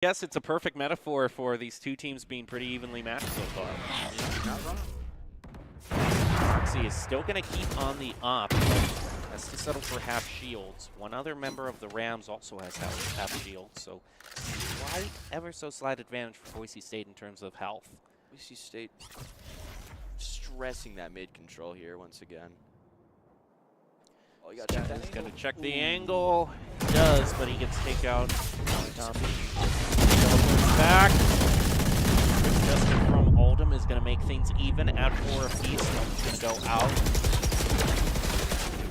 Yes, it's a perfect metaphor for these two teams being pretty evenly matched so far. Yeah, not wrong. Roxy is still going to keep on the up, but has to settle for half shields. One other member of the Rams also has half shields, so slight, ever so slight advantage for Boise State in terms of health. Boise State stressing that mid control here once again. Oh, you gotta check that He's going to angle. check the angle. He does, but he gets takeout. Back. Justin from Oldham is going to make things even at 4 apiece. Oldham's going to go out.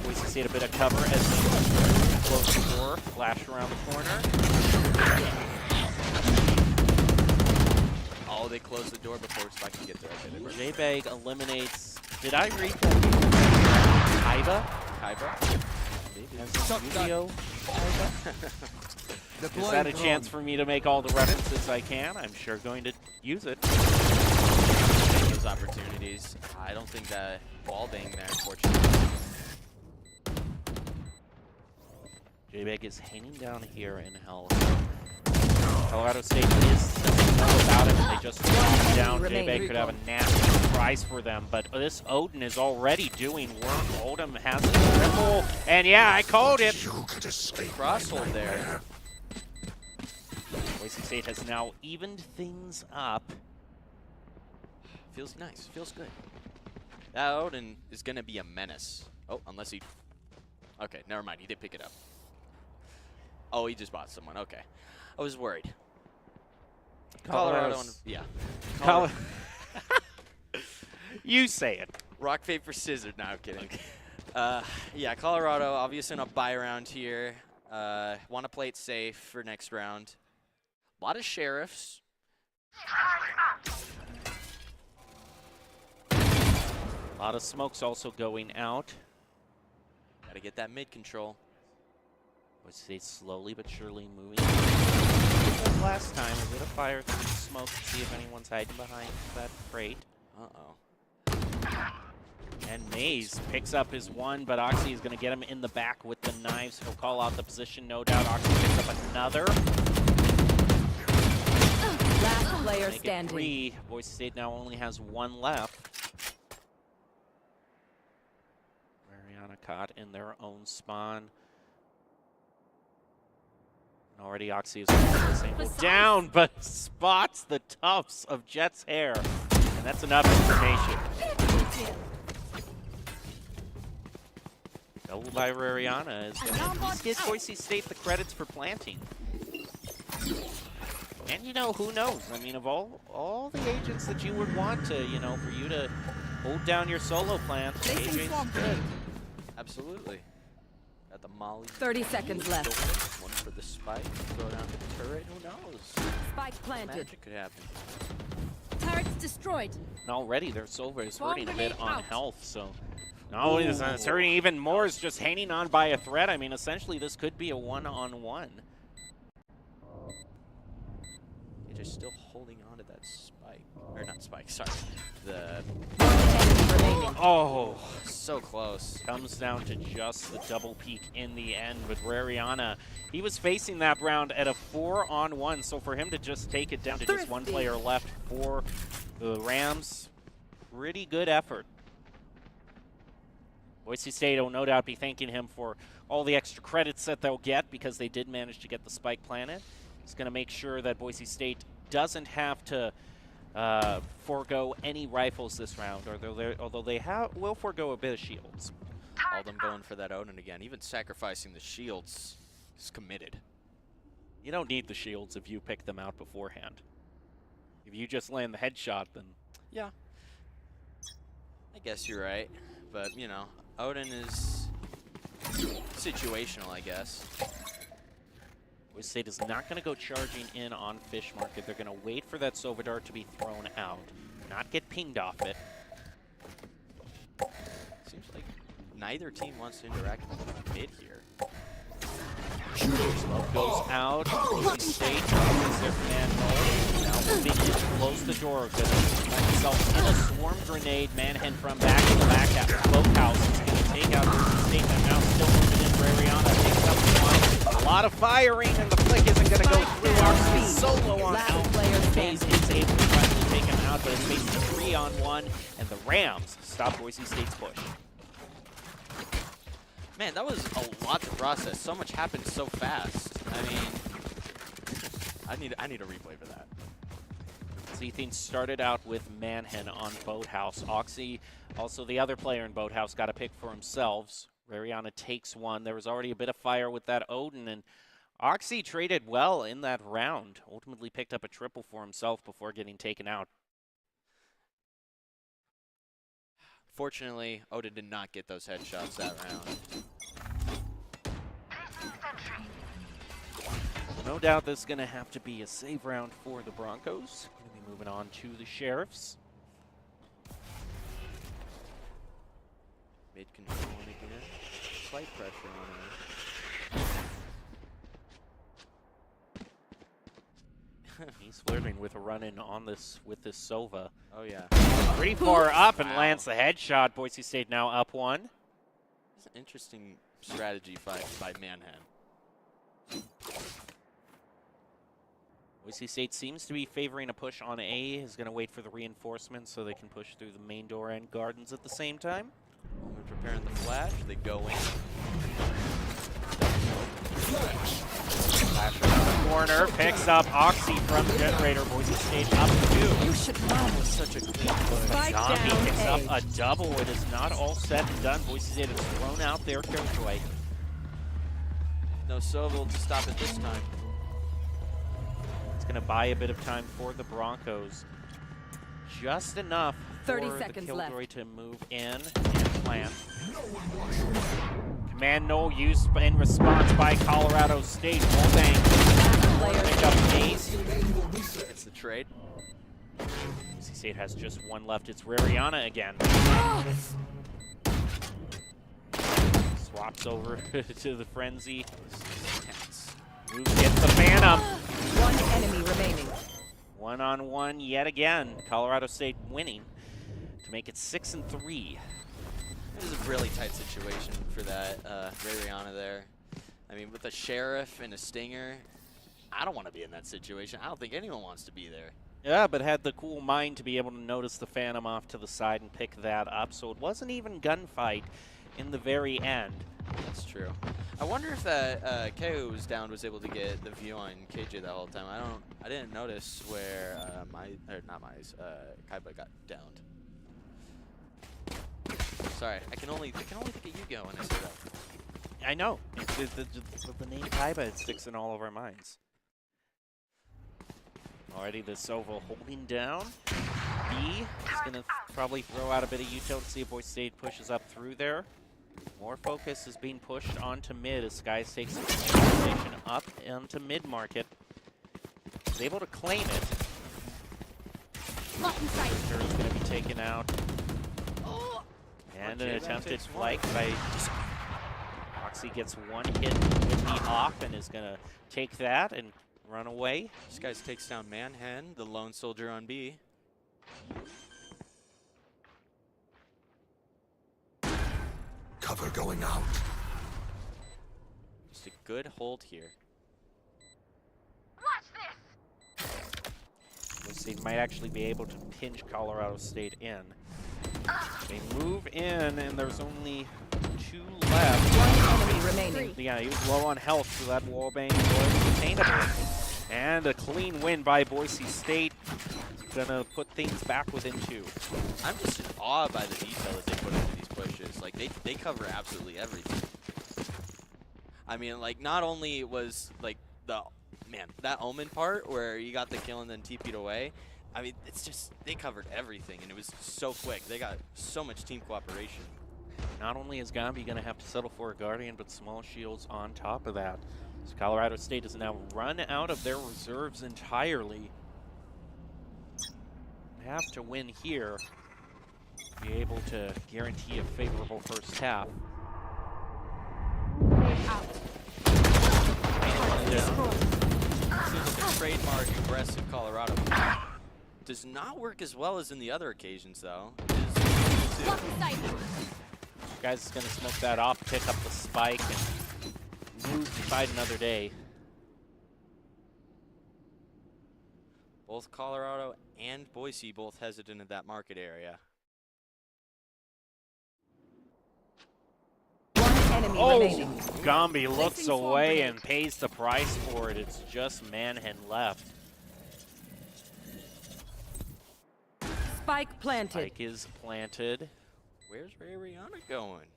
Boise State a bit of cover as they close the door, flash around the corner. Oh, they closed the door before Spike can get there. Okay, J-Bag eliminates. Did I read that? Kaiba? Maybe. As a video? Is that a chance for me to make all the references I can? I'm sure going to use it. Those opportunities. I don't think that wall bang there, unfortunately. J-Bag is hanging down here in hell. Colorado State doesn't know about it. They just dropped down. J-Bag could have a nasty surprise for them, but this Odin is already doing work. Oldham has a triple, and yeah, I called it. Crosshold there. Boise State has now evened things up. Feels nice. Feels good. That Odin is going to be a menace. Oh, unless he... Okay, never mind. He did pick it up. Oh, he just bought someone. Okay. I was worried. Colorado. Yeah. You say it. Rock, paper, scissors. No, I'm kidding. Yeah, Colorado obviously in a buy round here. Want to play it safe for next round. A lot of sheriffs. A lot of smokes also going out. Got to get that mid control. Boise State slowly but surely moving. As last time, a bit of fire through the smoke to see if anyone's hiding behind that crate. Uh-oh. And Maze picks up his one, but Oxy is going to get him in the back with the knives. He'll call out the position, no doubt. Oxy picks up another. Last player Make it standing. 3. Boise State now only has 1 left. Mariana caught in their own spawn. Already Oxy is this angle down, but spots the tufts of Jet's hair. And that's enough information. Double by Rariana is going to at least give Boise State the credits for planting. And, you know, who knows? I mean, of all the agents that you would want to, you know, for you to hold down your solo plant, AJ's good. Absolutely. Got the Molly. 30 seconds left. One for the spike. Throw down the turret. Who knows? Spike planted. Magic could happen. Turret's destroyed. And already their silver is Bomb hurting a bit grenade on out. health, so not only is it's hurting, even more is just hanging on by a thread. I mean, essentially this could be a one-on-one. They're just still holding on to that spike. Or not spike, sorry. The... Oh, So close. comes down to just the double peak in the end with Rariana. He was facing that round at a 4-on-1, so for him to just take it down to just one player left for the Rams, pretty good effort. Boise State will no doubt be thanking him for all the extra credits that they'll get because they did manage to get the spike planted. He's going to make sure that Boise State doesn't have to forego any rifles this round, although they will forego a bit of shields. All them going for that Odin again. Even sacrificing the shields is committed. You don't need the shields if you pick them out beforehand. If you just land the headshot, then... Yeah. I guess you're right. But, you know, Odin is situational, I guess. Boise State is not going to go charging in on Fish Market. They're going to wait for that Sova Dart to be thrown out, not get pinged off it. Seems like neither team wants to interact with mid here. Smoke goes out. Boise State is their command mode. Now moving in to close the door. Going to find himself in a swarm grenade. Manhunt from back in the back at Boathouse. He's going to take out Boise State. They're now still moving in. Rariana takes up one. A lot of firing, and the flick isn't going to go through. Oxy is solo on Last out. player Maze standing. is able to finally take him out, but it's facing a 3-on-1, and the Rams stop Boise State's push. Man, that was a lot to process. So much happened so fast. I mean, I need a replay for that. Zethine started out with Manhen on Boathouse. Oxy, also the other player in Boathouse, got a pick for themselves. Rariana takes one. There was already a bit of fire with that Odin, and Oxy traded well in that round. Ultimately picked up a triple for himself before getting taken out. Fortunately, Odin did not get those headshots that round. No doubt this is going to have to be a save round for the Broncos. Going to be moving on to the Sheriffs. Mid control again. Slight pressure on her. He's flirting with a run-in on this with this Sova. Oh yeah. Pretty far up and Wow. lands the headshot. Boise State now up 1. It's an interesting strategy fight by Manhen. Boise State seems to be favoring a push on A. Is going to wait for the reinforcements so they can push through the main door and gardens at the same time. Omen preparing the flash. They go in. Flash around the corner, picks up Oxy from the generator. Boise State up 2. You should run. Such a clean push. Spike Zombie down picks up A. a double. It is not all said and done. Boise State has thrown out their Killjoy. No Sovil to stop it this time. It's going to buy a bit of time for the Broncos. Just enough 30 for the seconds Killjoy left. to move in and plant. Command no used in response by Colorado State. Wolfang Player pick up Maze. It's the trade. Boise State has just one left. It's Rariana again. Swaps over to the Frenzy. Tense. Luke gets the Phantom. One enemy remaining. 1-on-1 yet again. Colorado State winning to make it 6-3. It was a really tight situation for that Rariana there. I mean, with a Sheriff and a Stinger, I don't want to be in that situation. I don't think anyone wants to be there. Yeah, but had the cool mind to be able to notice the Phantom off to the side and pick that up, so it wasn't even gunfight in the very end. That's true. I wonder if that KO who was down was able to get the view on KJ that whole time. I didn't notice where Kaiba got downed. Sorry, I can only think of Yu-Gi-Oh when I say that. I know. The name Kaiba, it sticks in all of our minds. Already the Sova holding down. B is going to probably throw out a bit of util to see if Boise State pushes up through there. More focus is being pushed onto mid as Skies takes the station up into mid market. Is able to claim it. Sure is going to be taken out. And an Okay, that attempted takes flank by Oxy gets one hit with the off and is going to take that and run away. This guy takes down Manhen, the lone soldier on B. Cover going out. Just a good hold here. Boise State might actually be able to pinch Colorado State in. They move in, and there's only 2 left. One enemy remaining. Yeah, he was low on health, so that wallbang was attainable. And a clean win by Boise State. Gonna put things back within 2. I'm just in awe by the detail that they put into these pushes. Like, they cover absolutely everything. I mean, like, not only was, like, that Omen part where you got the kill and then TP'd away, I mean, it's just, they covered everything, and it was so quick. They got so much team cooperation. Not only is Gambi going to have to settle for a Guardian, but Small Shields on top of that. So Colorado State has now run out of their reserves entirely. Have to win here. Be able to guarantee a favorable first half. Seems like a trademark aggressive Colorado. Does not work as well as in the other occasions, though. Guys is going to smoke that off, pick up the spike, and move to fight another day. Both Colorado and Boise both hesitant in that market area. One enemy remaining. Gombi looks Placing swarm away grenade. and pays the price for it. It's just Manhen left. Spike planted. Spike is planted. Where's Rihanna going?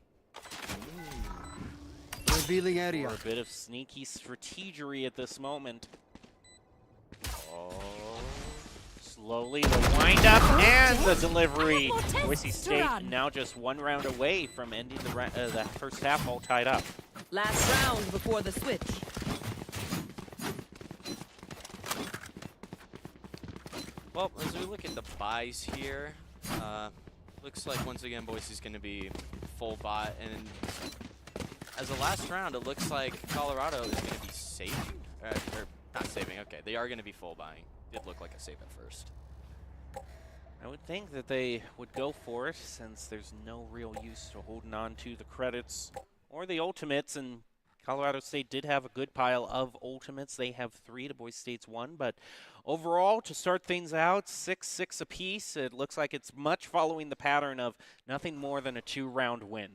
Revealing area. For a bit of sneaky strategery at this moment. Oh. Slowly the wind-up and the delivery. more tests Boise to State run. now just 1 round away from ending the first half all tied up. Last round before the switch. Well, as we look at the buys here, looks like once again Boise's going to be full bot, and as a last round, it looks like Colorado is going to be saving, or not saving. Okay, they are going to be full buying. Did look like a save at first. I would think that they would go for it since there's no real use to holding on to the credits or the ultimates, and Colorado State did have a good pile of ultimates. They have 3 to Boise State's 1, but overall, to start things out, 6-6 apiece. It looks like it's much following the pattern of nothing more than a 2-round win.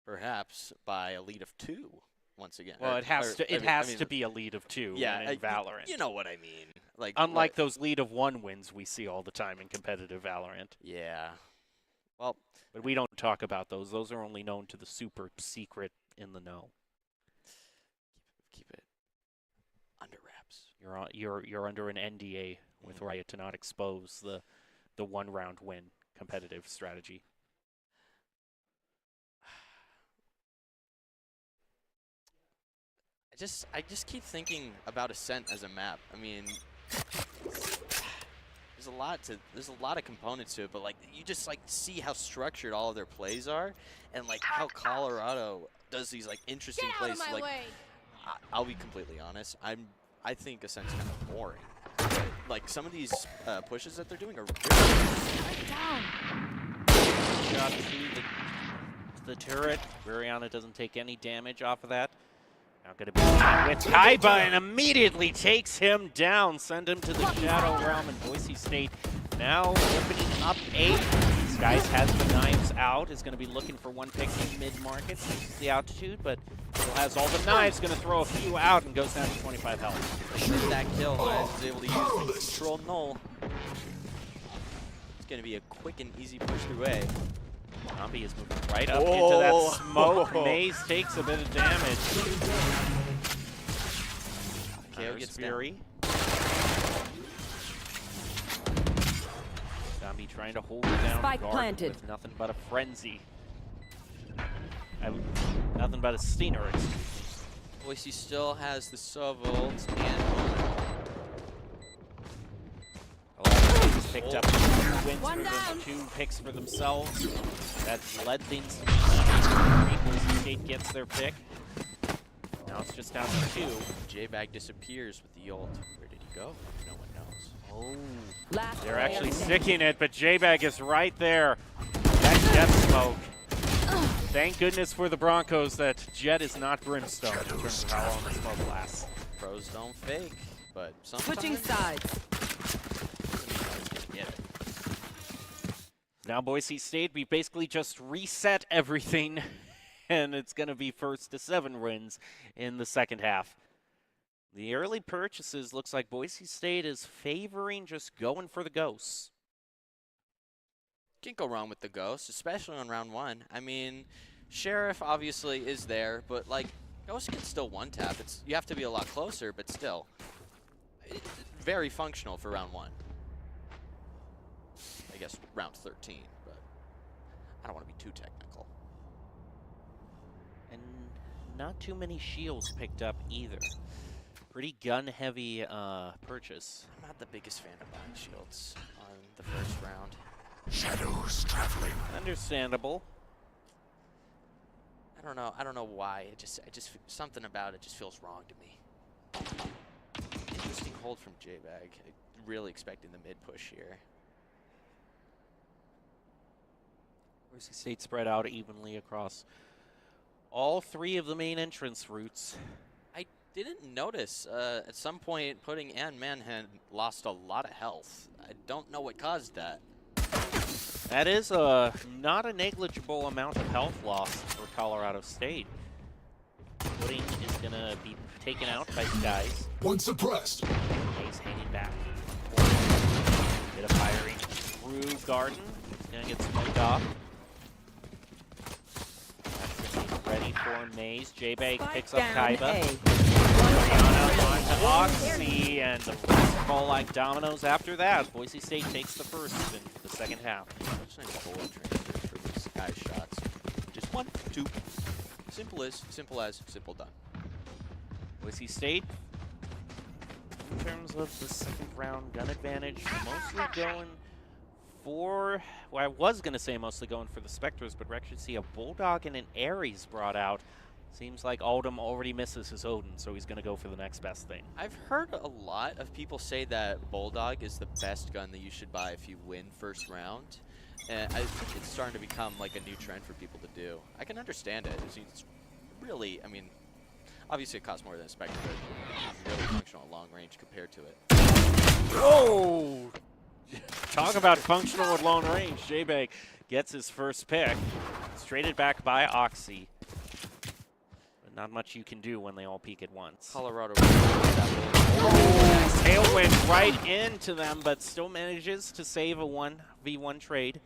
Perhaps by a lead of 2 once again. Well, it has to. It has to be. be a lead of 2 Yeah, in Valorant. You know what I mean. Like Unlike those lead of 1 wins we see all the time in competitive Valorant. Yeah. Well, But we don't talk about those. Those are only known to the super secret in the know. keep it under wraps. You're under an NDA with Riot to not expose the 1-round win competitive strategy. I just keep thinking about Ascent as a map. I mean, there's a lot of components to it, but like you just like see how structured all of their plays are, and like how Colorado does these like interesting plays. Like, I'll be completely honest, I think Ascent's kind of boring. But, like some of these pushes that they're doing are really Shot to the turret. Rihanna doesn't take any damage off of that. Now going to be with Kaiba and immediately takes him down. Send him to the Shadow Realm, and Boise State now opening up 8. These guys has the knives out. Is going to be looking for one pick in mid-market. Uses the altitude, but still has all the knives. Going to throw a few out and goes down to 25 health. With that kill, Miles was able to use control null. It's going to be a quick and easy push through A. Gombi is moving right up into that smoke. Maze takes a bit of damage. KO gets Fury. Gombi trying to hold it down. Spike guard planted. with nothing but a frenzy. Nothing but a Steiner. Boise still has the Sovolt and Picked up 2 wins One for them, down. 2 picks for themselves. That's led things to Boise State gets their pick. Now it's just down to 2. J-Bag disappears with the ult. Where did he go? No one knows. Oh, Last they're player actually standing. sticking it, but J-Bag is right there. That Jet smoke. Thank goodness for the Broncos that Jet is not Brimstone in terms of how long the smoke lasts. Pros don't fake, but sometimes Switching sides. get it. Now Boise State, we basically just reset everything, and it's going to be 1st to 7 wins in the second half. The early purchases looks like Boise State is favoring just going for the ghosts. Can't go wrong with the Ghost, especially on round 1. I mean, Sheriff obviously is there, but like Ghost can still one-tap. You have to be a lot closer, but still. It's very functional for round 1. I guess round 13, but I don't want to be too technical. And not too many shields picked up either. Pretty gun-heavy purchase. I'm not the biggest fan of buying shields on the first round. Shadows traveling. Understandable. I don't know why. It just something about it just feels wrong to me. Interesting hold from J-Bag. Really expecting the mid-push here. Boise State spread out evenly across All three of the main entrance routes. I didn't notice. At some point, Pudding and Manhan lost a lot of health. I don't know what caused that. That is not a negligible amount of health loss for Colorado State. Pudding is going to be taken out by Skies. One suppressed. He's hanging back. Bit of firing through Garden. He's going to get smoked off. Ready for Maze. J-Bag picks up Kaiba. Brianna onto Oxy, and the rest fall like dominoes after that. Boise State takes the first in the second half. Such nice bullet transfer for these Sky shots. Just 1, 2. Simple done. Boise State, in terms of the second round gun advantage, mostly going for, well, I was going to say mostly going for the Spectres, but we actually see a Bulldog and an Ares brought out. Seems like Oldham already misses his Odin, so he's going to go for the next best thing. I've heard a lot of people say that Bulldog is the best gun that you should buy if you win first round. And I think it's starting to become like a new trend for people to do. I can understand it. It's really, I mean, obviously it costs more than a Spectre, but it's really functional at long range compared to it. Whoa! Talk about functional at long range. J-Bag gets his first pick. It's traded back by Oxy. But not much you can do when they all peek at once. Colorado. Tailwind right into them, but still manages to save a 1v1 trade.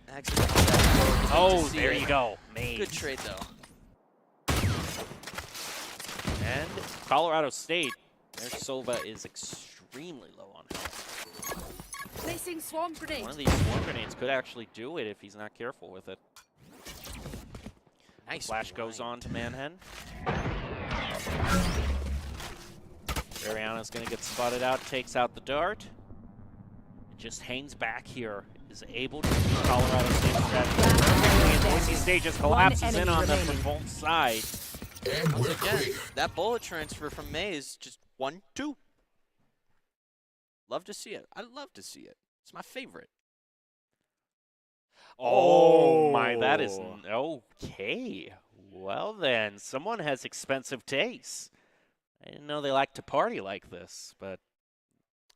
Oh, there you go. Maze. Good trade, though. And Colorado State, their Silva is extremely low on health. Placing swarm grenade. One of these swarm grenades could actually do it if he's not careful with it. Nice. Flash goes on to Manhen. Ariana's going to get spotted out, takes out the dart. It just hangs back here. Is able to keep Colorado State strategy. Boise State just collapses in on them from both sides. And we're Again, clear. that bullet transfer from Maze, just 1, 2. Love to see it. I love to see it. It's my favorite. Oh my, that is okay. Well then, someone has expensive tastes. I didn't know they like to party like this, but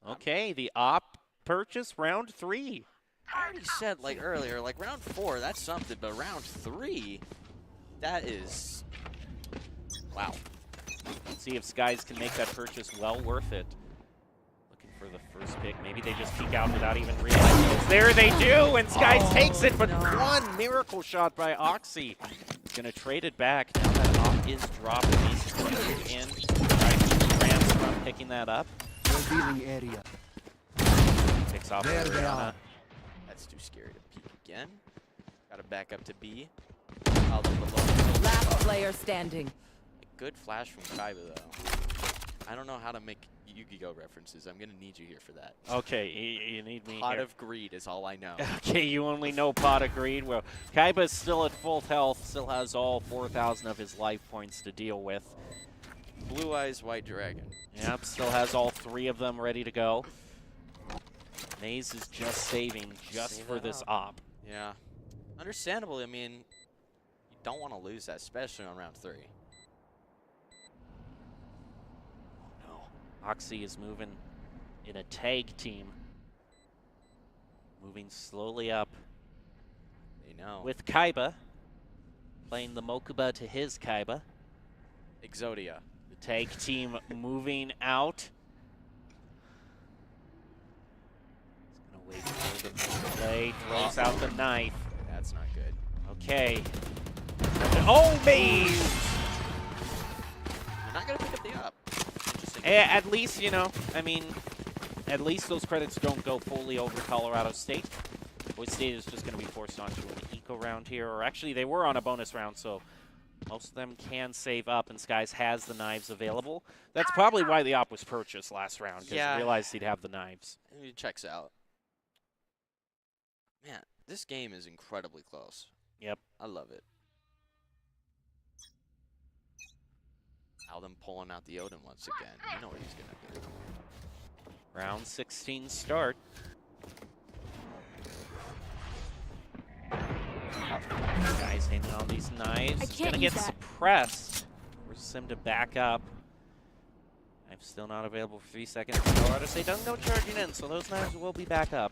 okay, the op purchase round 3. I already said like earlier, like round 4, that's something, but round 3, that is, wow. Let's see if Skies can make that purchase well worth it. Looking for the first pick. Maybe they just peek out without even realizing it's there. They do, and Skies takes it, but one miracle shot by Oxy. Gonna trade it back. Now that op is dropped. He's going to move in. Rams from picking that up. Revealing area. Picks off There they Ariana. are. That's too scary to peek again. Got to back up to B. Out them below. Last player standing. Good flash from Kaiba, though. I don't know how to make Yu-Gi-Oh references. I'm going to need you here for that. Okay, you need me Pot here. of Greed is all I know. Okay, you only know Pot of Greed. Well, Kaiba's still at full health, still has all 4,000 of his life points to deal with. Blue Eyes White Dragon. Yep, still has all 3 of them ready to go. Maze is just saving just Save for that this up. op. Yeah. Understandably, I mean, you don't want to lose that, especially on round 3. No. Oxy is moving in a tag team. Moving slowly up They know. with Kaiba. Playing the Mokuba to his Kaiba. Exodia. The tag team moving out. He's gonna wait for the play. Throws out the knife. That's not good. Okay. Oh, Maze! You're not going to pick up the up. Interesting. At least, you know, I mean, at least those credits don't go fully over Colorado State. Boise State is just going to be forced onto an eco round here. Or actually, they were on a bonus round, so most of them can save up, and Skies has the knives available. That's probably why the op was purchased last round, because Yeah. he realized he'd have the knives. It checks out. Man, this game is incredibly close. Yep. I love it. Alden pulling out the Odin once again. You know what he's going to do. Round 16 start. Guys Nice hitting on these knives. He's can't gonna get use that. suppressed. Forces him to back up. Knives still not available for 3 seconds. Colorado State doesn't go charging in, so those knives will be back up.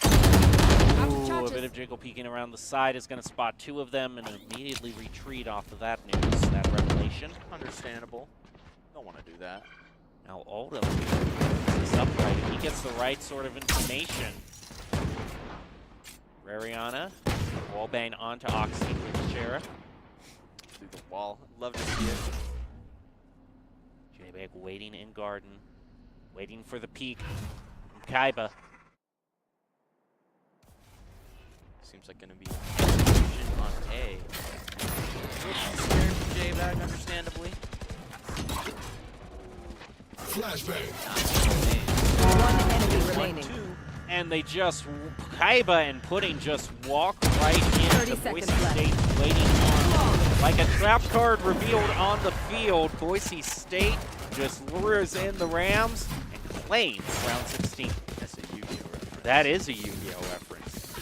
Ooh, a bit of jiggle peeking around the side is going to spot 2 of them and immediately retreat off of that news, that revelation. Understandable. Don't want to do that. Now Oldham is upright. He gets the right sort of information. Rariana, wallbang onto Oxy with the Sheriff. Through the wall. Love to see it. J-Bag waiting in garden, waiting for the peek from Kaiba. Seems like going to be confusion on A. Scared from J-Bag, understandably. Flashbang. One enemy remaining. And they just, Kaiba and Pudding just walk right into 30 Boise seconds left. State waiting on. Like a trap card revealed on the field, Boise State just lures in the Rams and claims round 16. That's a Yu-Gi-Oh reference. That is a Yu-Gi-Oh reference.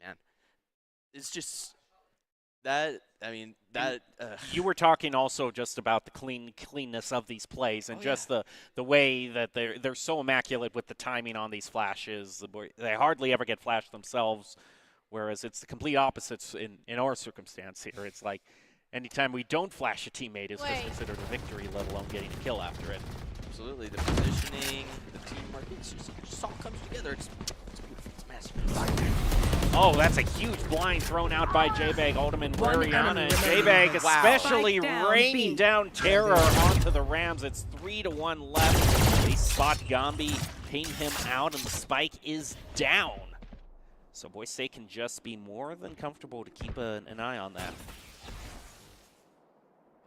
Man, it's just that. I mean, that. You were talking also just about the cleanness of these plays and just the way that they're so immaculate with the timing on these flashes. They hardly ever get flashed themselves, whereas it's the complete opposites in our circumstance here. It's like anytime we don't flash a teammate is just considered a victory, let alone getting a kill after it. Absolutely, the positioning, the teamwork, it just all comes together. It's beautiful. It's masterful. Oh, that's a huge blind thrown out by J-Bag, Ultimate and One Rariana. enemy And remaining. J-Bag Wow. especially Spike down, raining B. down terror onto the Rams. It's 3-1 left. They spot Gombi, ping him out, and the spike is down. So Boise State can just be more than comfortable to keep an eye on that.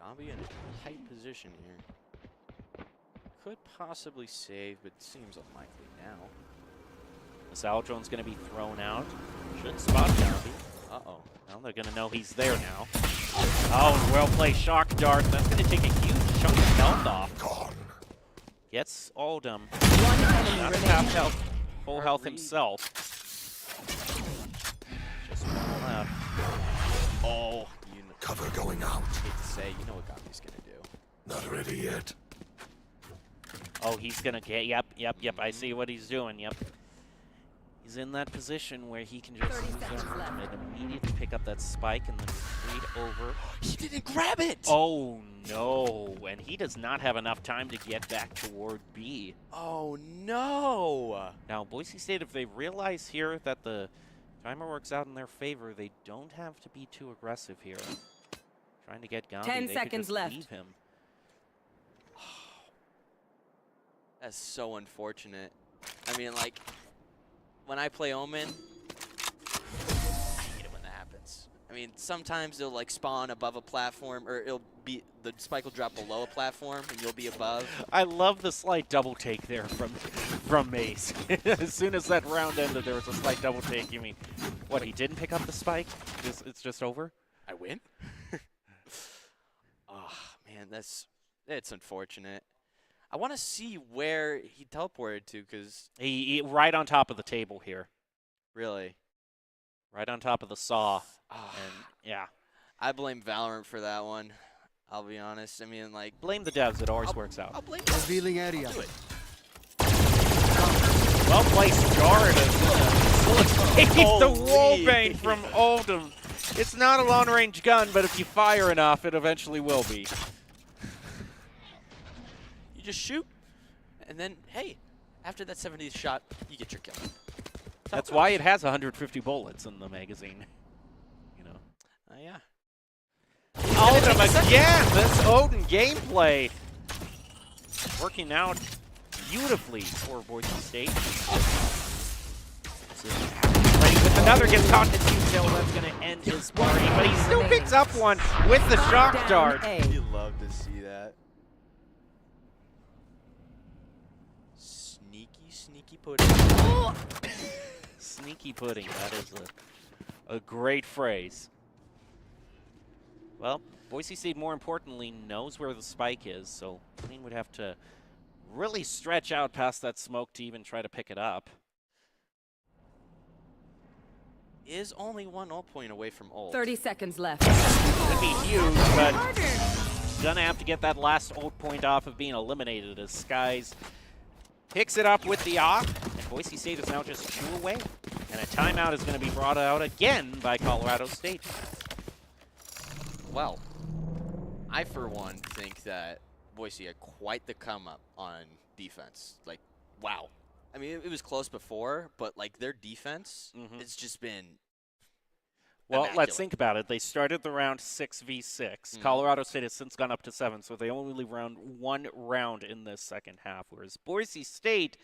Gombi in a tight position here. Could possibly save, but seems unlikely now. The Sal drone's going to be thrown out. Should spot Gombi. Uh-oh. Well, they're going to know he's there now. Oh, well played shock dart. That's going to take a huge chunk of health off. Gone. Gets Oldham. One enemy Not remaining. half health. Full health himself. Just one left. Oh, you know, Cover going out. hate to say, you know what Gombi's gonna do. Not ready yet. Oh, he's going to get, yep, I see what he's doing, yep. He's in that position where he can just 30 use seconds their left. ultimate, immediately pick up that spike and then retreat over. He didn't grab it! Oh, no, and he does not have enough time to get back toward B. Oh, no! Now, Boise State, if they realize here that the timer works out in their favor, they don't have to be too aggressive here. Trying to get Gombi, 10 they seconds could just left. leave him. That's so unfortunate. I mean, like, when I play Omen, I hate it when that happens. I mean, sometimes they'll, like, spawn above a platform, or the spike will drop below a platform, and you'll be above. I love the slight double take there from Mace. As soon as that round ended, there was a slight double take. You mean, what, he didn't pick up the spike? It's just over? I win? Oh, man, it's unfortunate. I want to see where he teleported to, because He right on top of the table here. really, Right on top of the saw. ah, And, yeah. I blame Valorant for that one. I'll be honest. I mean, like, Blame the devs. It always works out. I'll blame Revealing area. do it. Well-placed guard as facilitates the Holy. wallbang from Oldham. It's not a long-range gun, but if you fire enough, it eventually will be. You just shoot, and then, hey, after that 70th shot, you get your kill. That's why it has 150 bullets in the magazine. You know. Yeah. Oldham again! This Odin gameplay working out beautifully for Boise State. Ready with another, gets caught in the detail. That's going to end his party, but he still picks up one with the shock Down dart. A. You love to see that. Sneaky pudding. Sneaky pudding, that is a great phrase. Well, Boise State, more importantly, knows where the spike is, so Clean would have to really stretch out past that smoke to even try to pick it up. Is only one ult point away from ult. 30 seconds left. Could be huge, but gonna have to get that last ult point off of being eliminated as Skies picks it up with the op, and Boise State is now just 2 away. And a timeout is going to be brought out again by Colorado State. Well, I for one think that Boise had quite the come up on defense. Like, wow. I mean, it was close before, but like their defense, it's just been Well, immaculate. let's think about it. They started the round 6v6. Colorado State has since gone up to 7, so they only run 1 round in this second half, whereas Boise State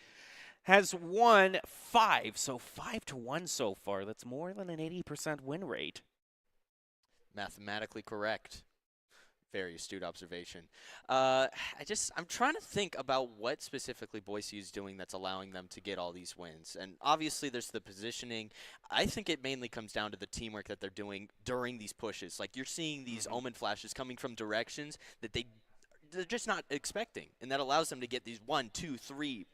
has won 5, so 5-1 so far. That's more than an 80% win rate. Mathematically correct. Very astute observation. I'm trying to think about what specifically Boise is doing that's allowing them to get all these wins. And obviously there's the positioning. I think it mainly comes down to the teamwork that they're doing during these pushes. Like you're seeing these omen flashes coming from directions that they're just not expecting. And that allows them to get these 1, 2, 3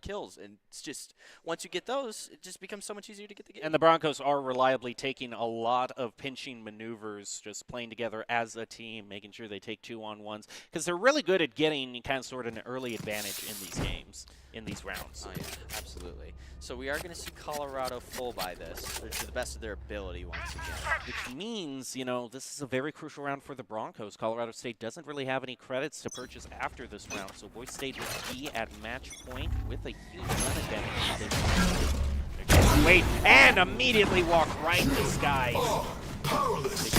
kills, and it's just once you get those, it just becomes so much easier to get the game. And the Broncos are reliably taking a lot of pinching maneuvers, just playing together as a team, making sure they take 2-on-1s, because they're really good at getting kind of sort of an early advantage in these games, in these rounds. Oh yeah, absolutely. So we are going to see Colorado full by this, to the best of their ability once again. Which means, you know, this is a very crucial round for the Broncos. Colorado State doesn't really have any credits to purchase after this round, so Boise State will be at match point with a huge run advantage. They're going to wait and immediately walk right to Skies. Powerless.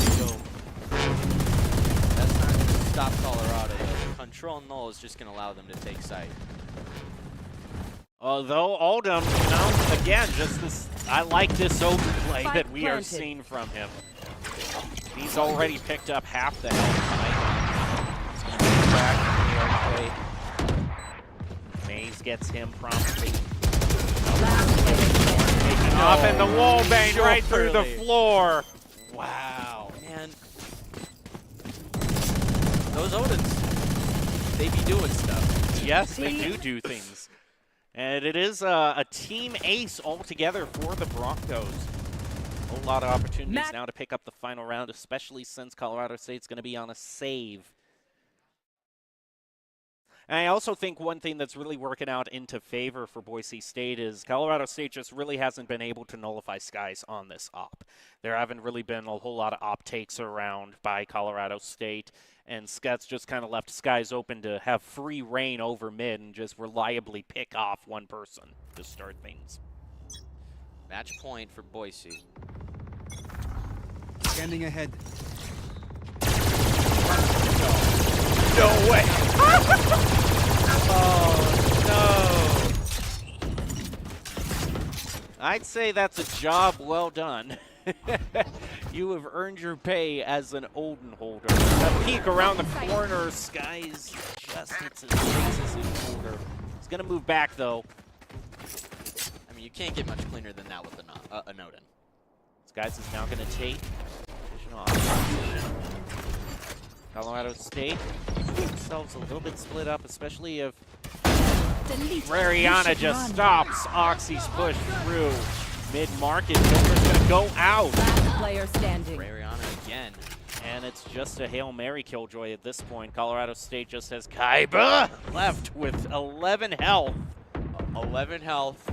That's not going to stop Colorado. Control null is just going to allow them to take sight. Although Oldham, you know, again, just this, I like this overplay Spike that we are planted. seeing from him. He's already picked up half the health tonight. He's going to get back to the overplay. Maze gets him promptly. Taking off, and the wall bang right through the floor. Wow. Man, those Odins, they be doing stuff. Yes, they do things. And it is a team ace altogether for the Broncos. A whole lot of opportunities now to pick up the final round, especially since Colorado State's going to be on a save. And I also think one thing that's really working out into favor for Boise State is Colorado State just really hasn't been able to nullify Skies on this op. There haven't really been a whole lot of op takes around by Colorado State, and Skets just kind of left Skies open to have free reign over mid and just reliably pick off one person to start things. Match point for Boise. Scanning ahead. No way! Oh, no! I'd say that's a job well done. You have earned your pay as an Olden holder. A peek around the corner. Skies just hits his face as a holder. He's going to move back, though. I mean, you can't get much cleaner than that with an Odin. Skies is now going to take additional opposition. Colorado State themselves a little bit split up, especially if Rariana just stops Oxy's push through mid-market. Joker's going to go out. Last player standing. Rariana again. And it's just a Hail Mary Killjoy at this point. Colorado State just has Kaiba left with 11 health. 11 health.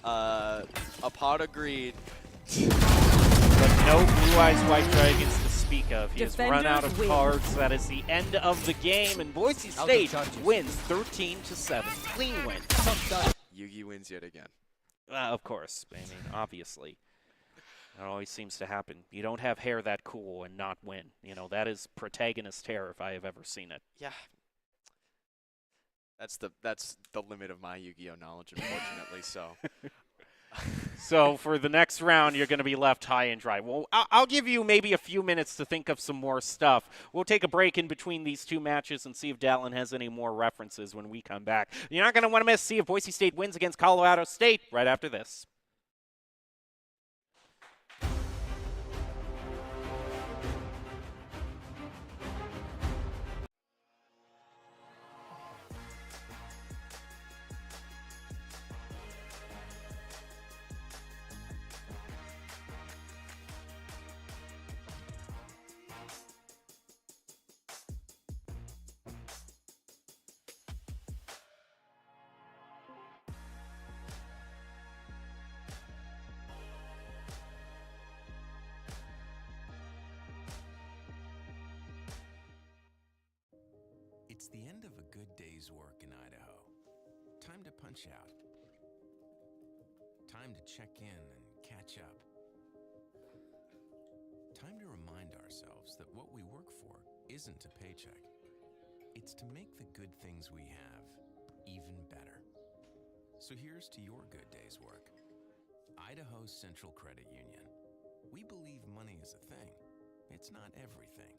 A pot of greed. But no Blue Eyes White Dragons to speak of. He has run out of Defenders win. cards. That is the end of the game. And Boise Out of State charges. wins 13-7. Clean win. Yugi wins yet again. Of course. I mean, obviously. That always seems to happen. You don't have hair that cool and not win. You know, that is protagonist hair if I have ever seen it. Yeah. That's the limit of my Yu-Gi-Oh knowledge, unfortunately. So. So for the next round, you're going to be left high and dry. Well, I'll give you maybe a few minutes to think of some more stuff. We'll take a break in between these two matches and see if Dallin has any more references when we come back. You're not going to want to miss see if Boise State wins against Colorado State right after this. It's the end of a good day's work in Idaho. Time to punch out. Time to check in and catch up. Time to remind ourselves that what we work for isn't a paycheck. It's to make the good things we have even better. So here's to your good day's work. Idaho Central Credit Union. We believe money is a thing. It's not everything.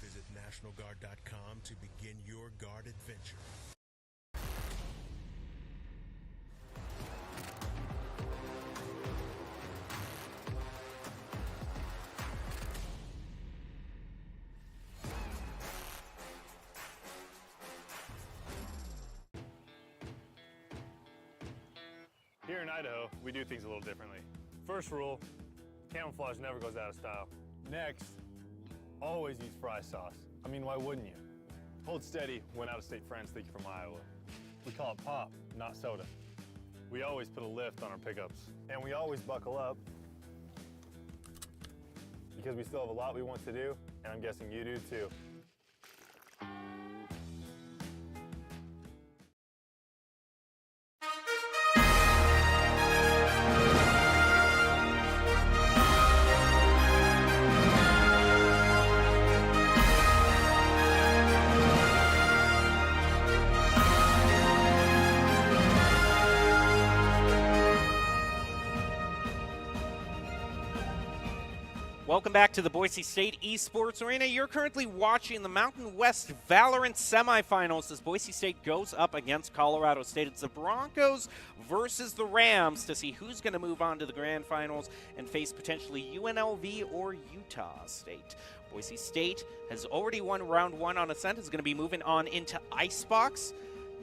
Visit NationalGuard.com to begin your guard adventure. Here in Idaho, we do things a little differently. First rule, camouflage never goes out of style. Next, always use fry sauce. I mean, why wouldn't you? Hold steady when out-of-state friends think you're from Iowa. We call it pop, not soda. We always put a lift on our pickups. And we always buckle up because we still have a lot we want to do, and I'm guessing you do too. Welcome back to the Boise State Esports Arena. You're currently watching the Mountain West Valorant semifinals as Boise State goes up against Colorado State. It's the Broncos versus the Rams to see who's going to move on to the grand finals and face potentially UNLV or Utah State. Boise State has already won round one on Ascent, is going to be moving on into Icebox.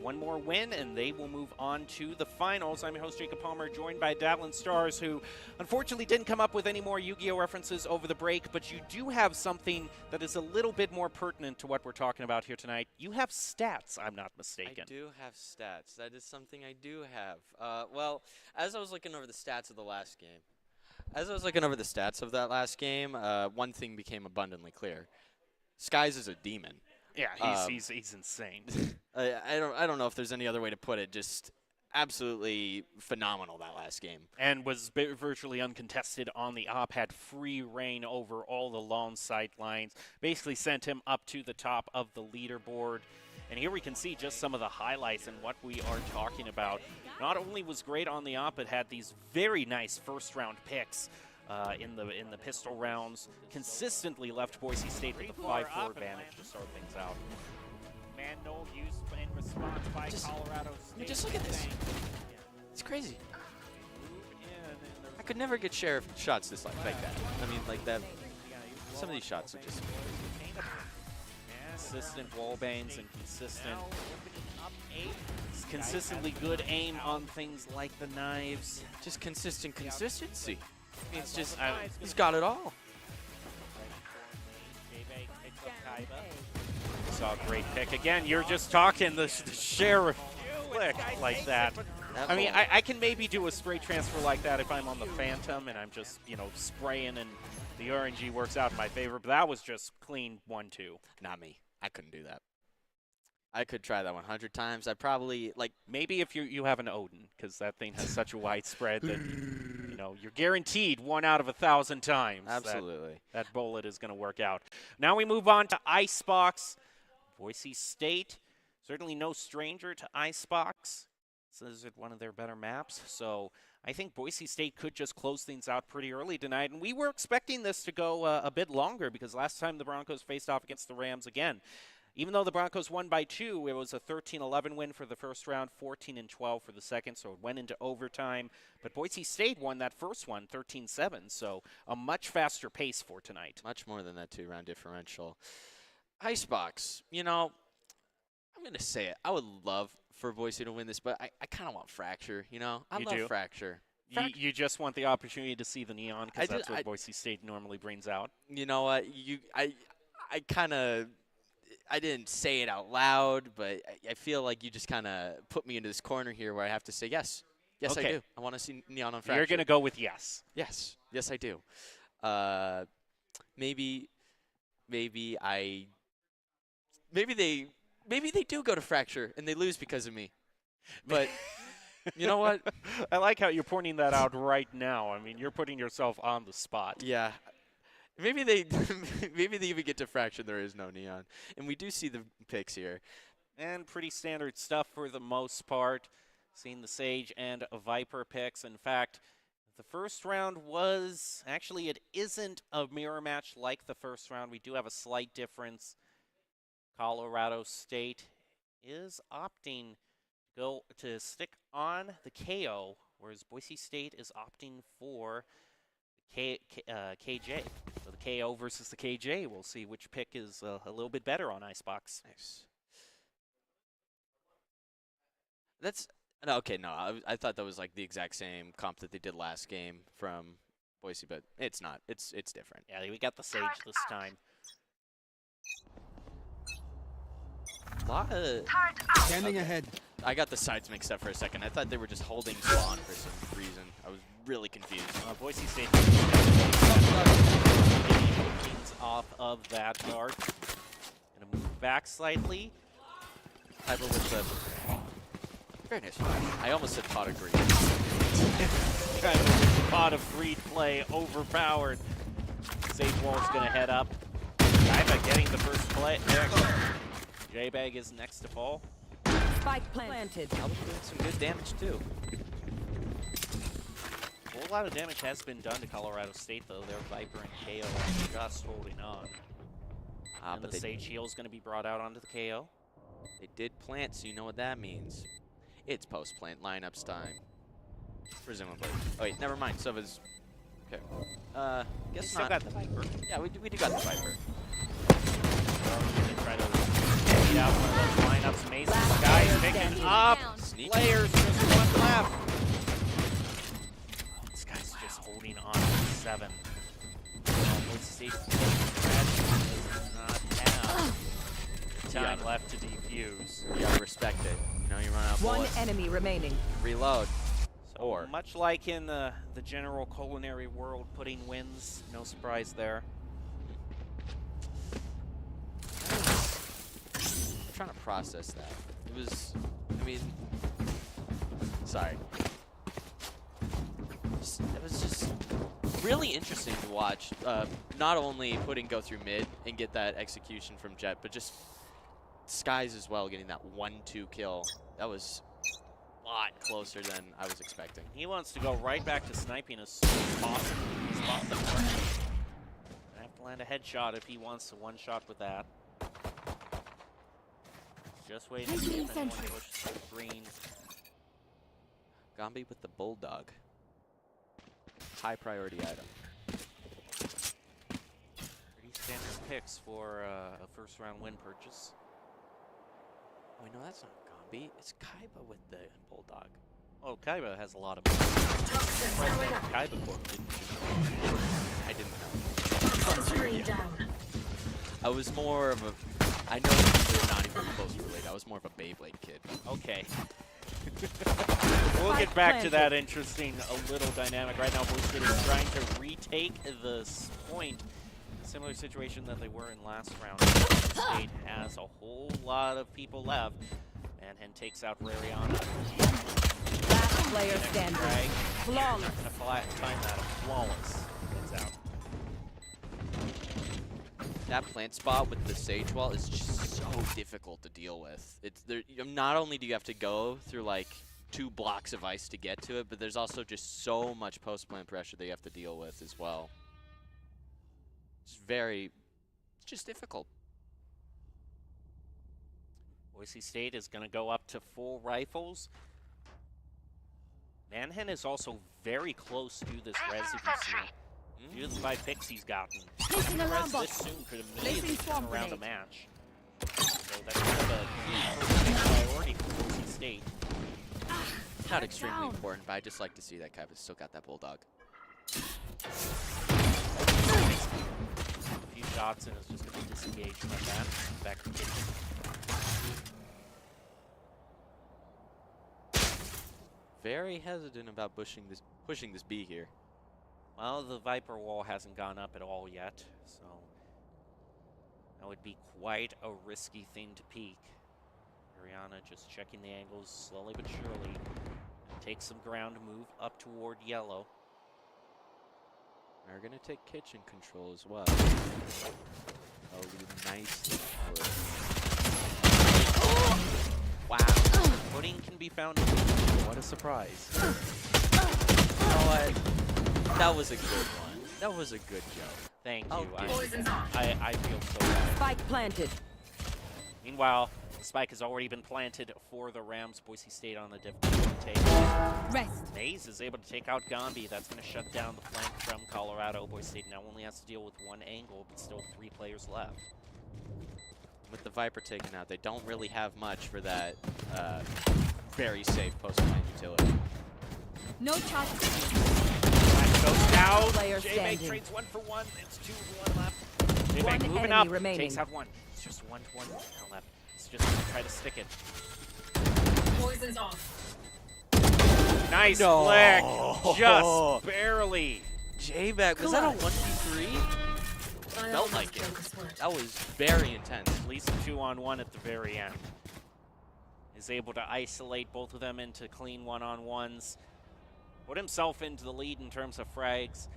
One more win, and they will move on to the finals. I'm your host, Jacob Palmer, joined by Dallin Stars, who unfortunately didn't come up with any more Yu-Gi-Oh! References over the break, but you do have something that is a little bit more pertinent to what we're talking about here tonight. You have stats, I'm not mistaken. I do have stats. That is something I do have. Well, as I was looking over the stats of the last game, one thing became abundantly clear. Skies is a demon. Yeah, he's insane. I don't know if there's any other way to put it. Just absolutely phenomenal that last game. And was virtually uncontested on the op, had free reign over all the lone sight lines, basically sent him up to the top of the leaderboard. And here we can see just some of the highlights and what we are talking about. Not only was great on the op, but had these very nice first-round picks. In the pistol rounds, consistently left Boise State with a 5-4 advantage to start things out. Man, no use in response by Colorado State. Just look at this. It's crazy. I could never get share of shots this like that. I mean, like that. Some of these shots are just crazy. Consistent wall bangs and consistently good aim on things like the knives. Just consistent consistency. It's just, he's got it all. Saw a great pick. Again, you're just talking the sheriff flick like that. I mean, I can maybe do a spray transfer like that if I'm on the Phantom and I'm just, you know, spraying and the RNG works out in my favor. But that was just clean 1-2. Not me. I couldn't do that. I could try that 100 times. I'd probably, like, Maybe if you have an Odin, because that thing has such a wide spread that, you know, you're guaranteed 1 out of 1,000 times. absolutely. That bullet is going to work out. Now we move on to Icebox. Boise State, certainly no stranger to Icebox. This is one of their better maps. So I think Boise State could just close things out pretty early tonight. And we were expecting this to go a bit longer because last time the Broncos faced off against the Rams again. Even though the Broncos won by 2, it was a 13-11 win for the first round, 14-12 for the second, so it went into overtime. But Boise State won that first one, 13-7, so a much faster pace for tonight. Much more than that 2-round differential. Icebox, you know, I'm going to say it. I would love for Boise to win this, but I kind of want Fracture, you know? I love Fracture. You just want the opportunity to see the neon because that's what Boise State normally brings out. You know what? I kind of... I didn't say it out loud, but I feel like you just kind of put me into this corner here where I have to say yes. Yes, Okay. I do. I want to see Neon on Fracture. You're going to go with yes. Yes. Yes, I do. Maybe they do go to Fracture and they lose because of me. But you know what? I like how you're pointing that out right now. I mean, you're putting yourself on the spot. Yeah. Maybe they even get to Fracture. There is no Neon, and we do see the picks here, and pretty standard stuff for the most part. Seeing the Sage and Viper picks. In fact, the first round was actually it isn't a mirror match like the first round. We do have a slight difference. Colorado State is opting to stick on the KO, whereas Boise State is opting for KJ. So the KO versus the KJ. We'll see which pick is a little bit better on Icebox. Nice. That's no, okay. No, I thought that was like the exact same comp that they did last game from Boise, but it's not. It's different. Yeah, we got the Sage this time. Standing ahead. I got the sides mixed up for a second. I thought they were just holding spawn for some reason. I was really confused. Boise State off of that dart. Gonna move back slightly. Tyler with the very nice. I almost said pot of greed. Kind of pot of greed play overpowered. Sage Wall's gonna head up. Kaiba getting the first play. J-Bag is next to fall. Spike planted. I was doing some good damage too. A whole lot of damage has been done to Colorado State, though. Their Viper and KO are just holding on. And But the Sage Heal's going to be brought out onto the KO. they did plant, so you know what that means. It's post-plant lineups time. Presumably. Oh wait, never mind. So it was... Okay. Guess Still not. got the Viper. Yeah, we do got the Viper. Try to beat out one of those lineups. Mason Sky is picking up. Sneak. Players, just one left. This guy's just holding on to 7. Let's see. Does not have time left to defuse. You gotta respect it. You know, you run out of One bullets. enemy remaining. Reload. So Or much like in the general culinary world, putting wins, no surprise there. I'm trying to process that. It was, I mean, sorry. It was just really interesting to watch. Not only Pudding go through mid and get that execution from Jet, but just Skies as well, getting that 1-2 kill. That was a lot closer than I was expecting. He wants to go right back to sniping as soon as possible. Spot the corner. Gonna have to land a headshot if he wants to one-shot with that. Just waiting to see if anyone pushes the green. Gombi with the Bulldog. High priority item. Pretty standard picks for a first-round win purchase. Oh, no, that's not Gombi. It's Kaiba with the Bulldog. Oh, Kaiba has a lot of money. President of Kaiba Corp, didn't you? I didn't know. I was more of a... I know they're not even close related. I was more of a Beyblade kid. Okay. We'll get back to that interesting little dynamic. Right now, Boise State is trying to retake the point. Similar situation that they were in last round. Boise State has a whole lot of people left. And takes out Rariana. Last player standing. Flawless. Time that flawless. Gets out. That plant spot with the sage wall is just so difficult to deal with. It's there. Not only do you have to go through like 2 blocks of ice to get to it, but there's also just so much post-plant pressure that you have to deal with as well. It's just difficult. Boise State is going to go up to full rifles. Manhen is also very close to this res, if you see. Due to the 5 picks he's gotten. Placing The alarm res bot. this soon could immediately turn swamp around a grenade. match. So that's kind of a key priority for Boise State. Not extremely important, but I just like to see that Kaiba's still got that bulldog. A few shots and it's just going to be disengaged from that. Back to kitchen. Very hesitant about pushing this B here. Well, the Viper wall hasn't gone up at all yet, so that would be quite a risky thing to peek. Ariana just checking the angles slowly but surely. Take some ground, move up toward yellow. We're going to take kitchen control as well. Oh, nice. Wow. Pudding can be found. What a surprise. You know what? That was a good one. That was a good joke. Thank Oh, you. dear. I feel so bad. Spike planted. Meanwhile, the spike has already been planted for the Rams. Boise State on the difficult take. Rest. Maze is able to take out Gombi. That's going to shut down the flank from Colorado. Boise State now only has to deal with 1 angle, but still 3 players left. With the Viper taken out, they don't really have much for that very safe post-plant utility. No charge. Flash goes down. Player J-Bag standing. trades 1 for 1. It's 2 for 1 left. J-Bag One moving enemy up. remaining. Takes out 1. It's just 1 to 1 now left. It's just going to try to stick it. Poison's off. Nice No. flick. Just barely. J-Bag, was that a 1v3? Felt like it. That was very intense. At least a 2-on-1 at the very end. Is able to isolate both of them into clean 1-on-1s. Put himself into the lead in terms of frags.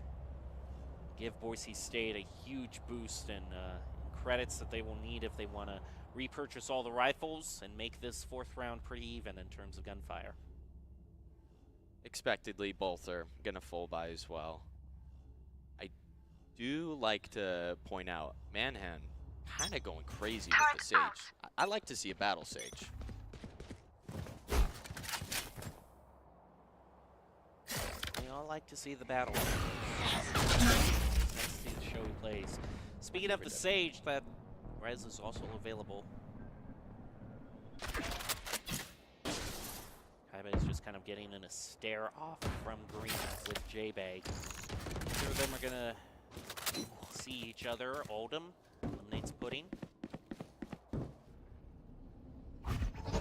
Give Boise State a huge boost and credits that they will need if they want to repurchase all the rifles and make this 4th round pretty even in terms of gunfire. Expectedly, both are going to full buy as well. I do like to point out, Manhan kind of going crazy with the Sage. I like to see a battle Sage. We all like to see the battle. Nice to see the show he plays. Speaking of the Sage, that res is also available. Kaiba is just kind of getting in a stare off from green with J-Bag. Two of them are gonna see each other. Oldham eliminates Pudding.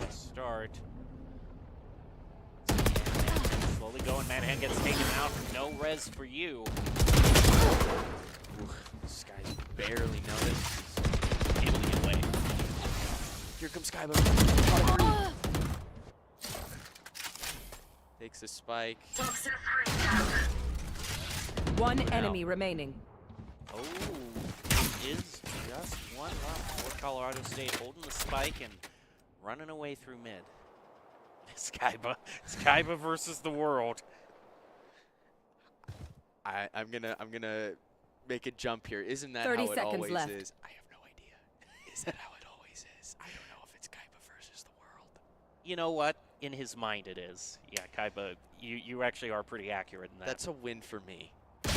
Start. Slowly going, Manhan gets taken out. No res for you. Ooh, this guy's barely noticed. He's able to get away. Here comes Kaiba. Takes a spike. 1 enemy remaining. Oh, it is just 1 left for Colorado State, holding the spike and running away through mid. It's Kaiba versus the world. I'm gonna make a jump here. Isn't that 30 how it seconds always left. is? I have no idea. Is that how it always is? I don't know if it's Kaiba versus the world. You know what? In his mind it is. Yeah, Kaiba, you actually are pretty accurate in that. That's a win for me.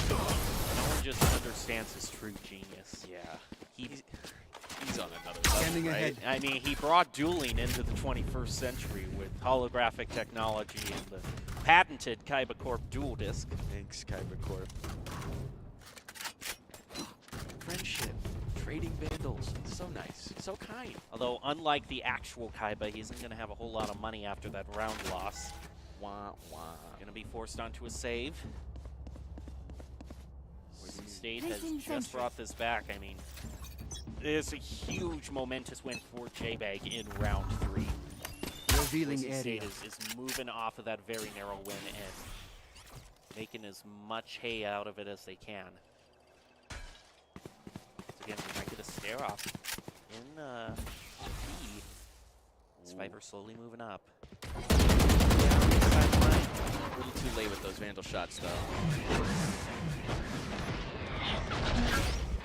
No one just understands his true genius. Yeah. He's on another level, Standing right? ahead. I mean, he brought dueling into the 21st century with holographic technology and the patented Kaiba Corp dual disc. Thanks, Kaiba Corp. Friendship. Trading Vandal Skittles. So nice. So kind. Although, unlike the actual Kaiba, he isn't going to have a whole lot of money after that round loss. Wah, wah. Going to be forced onto a save. Boise State has just brought this back. I mean, it's a huge momentous win for J-Bag in round 3. Revealing Boise State area. is moving off of that very narrow win and making as much hay out of it as they can. So again, we might get a stare off in B. Survivor slowly moving up. A little too late with those Vandal shots, though.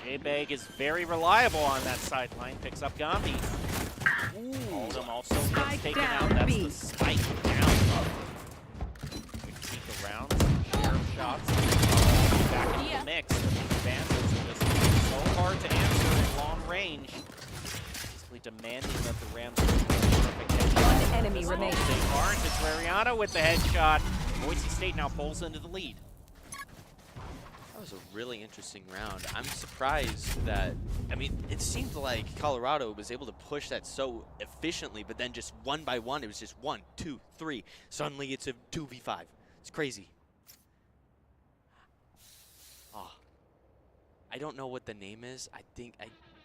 J-Bag is very reliable on that sideline. Picks up Gandhi. Oldham also gets taken out. That's the spike down. Quick peek around. Share of shots. Back into the mix. Vandals are just so hard to answer in long range. Basically demanding that the Rams do perfect headshot. One enemy remaining. They aren't. It's Rariana with the headshot. Boise State now pulls into the lead. That was a really interesting round. I'm surprised that, I mean, it seemed like Colorado was able to push that so efficiently, but then just one by one, it was just 1, 2, 3. Suddenly it's a 2v5. It's crazy. Oh. I don't know what the name is.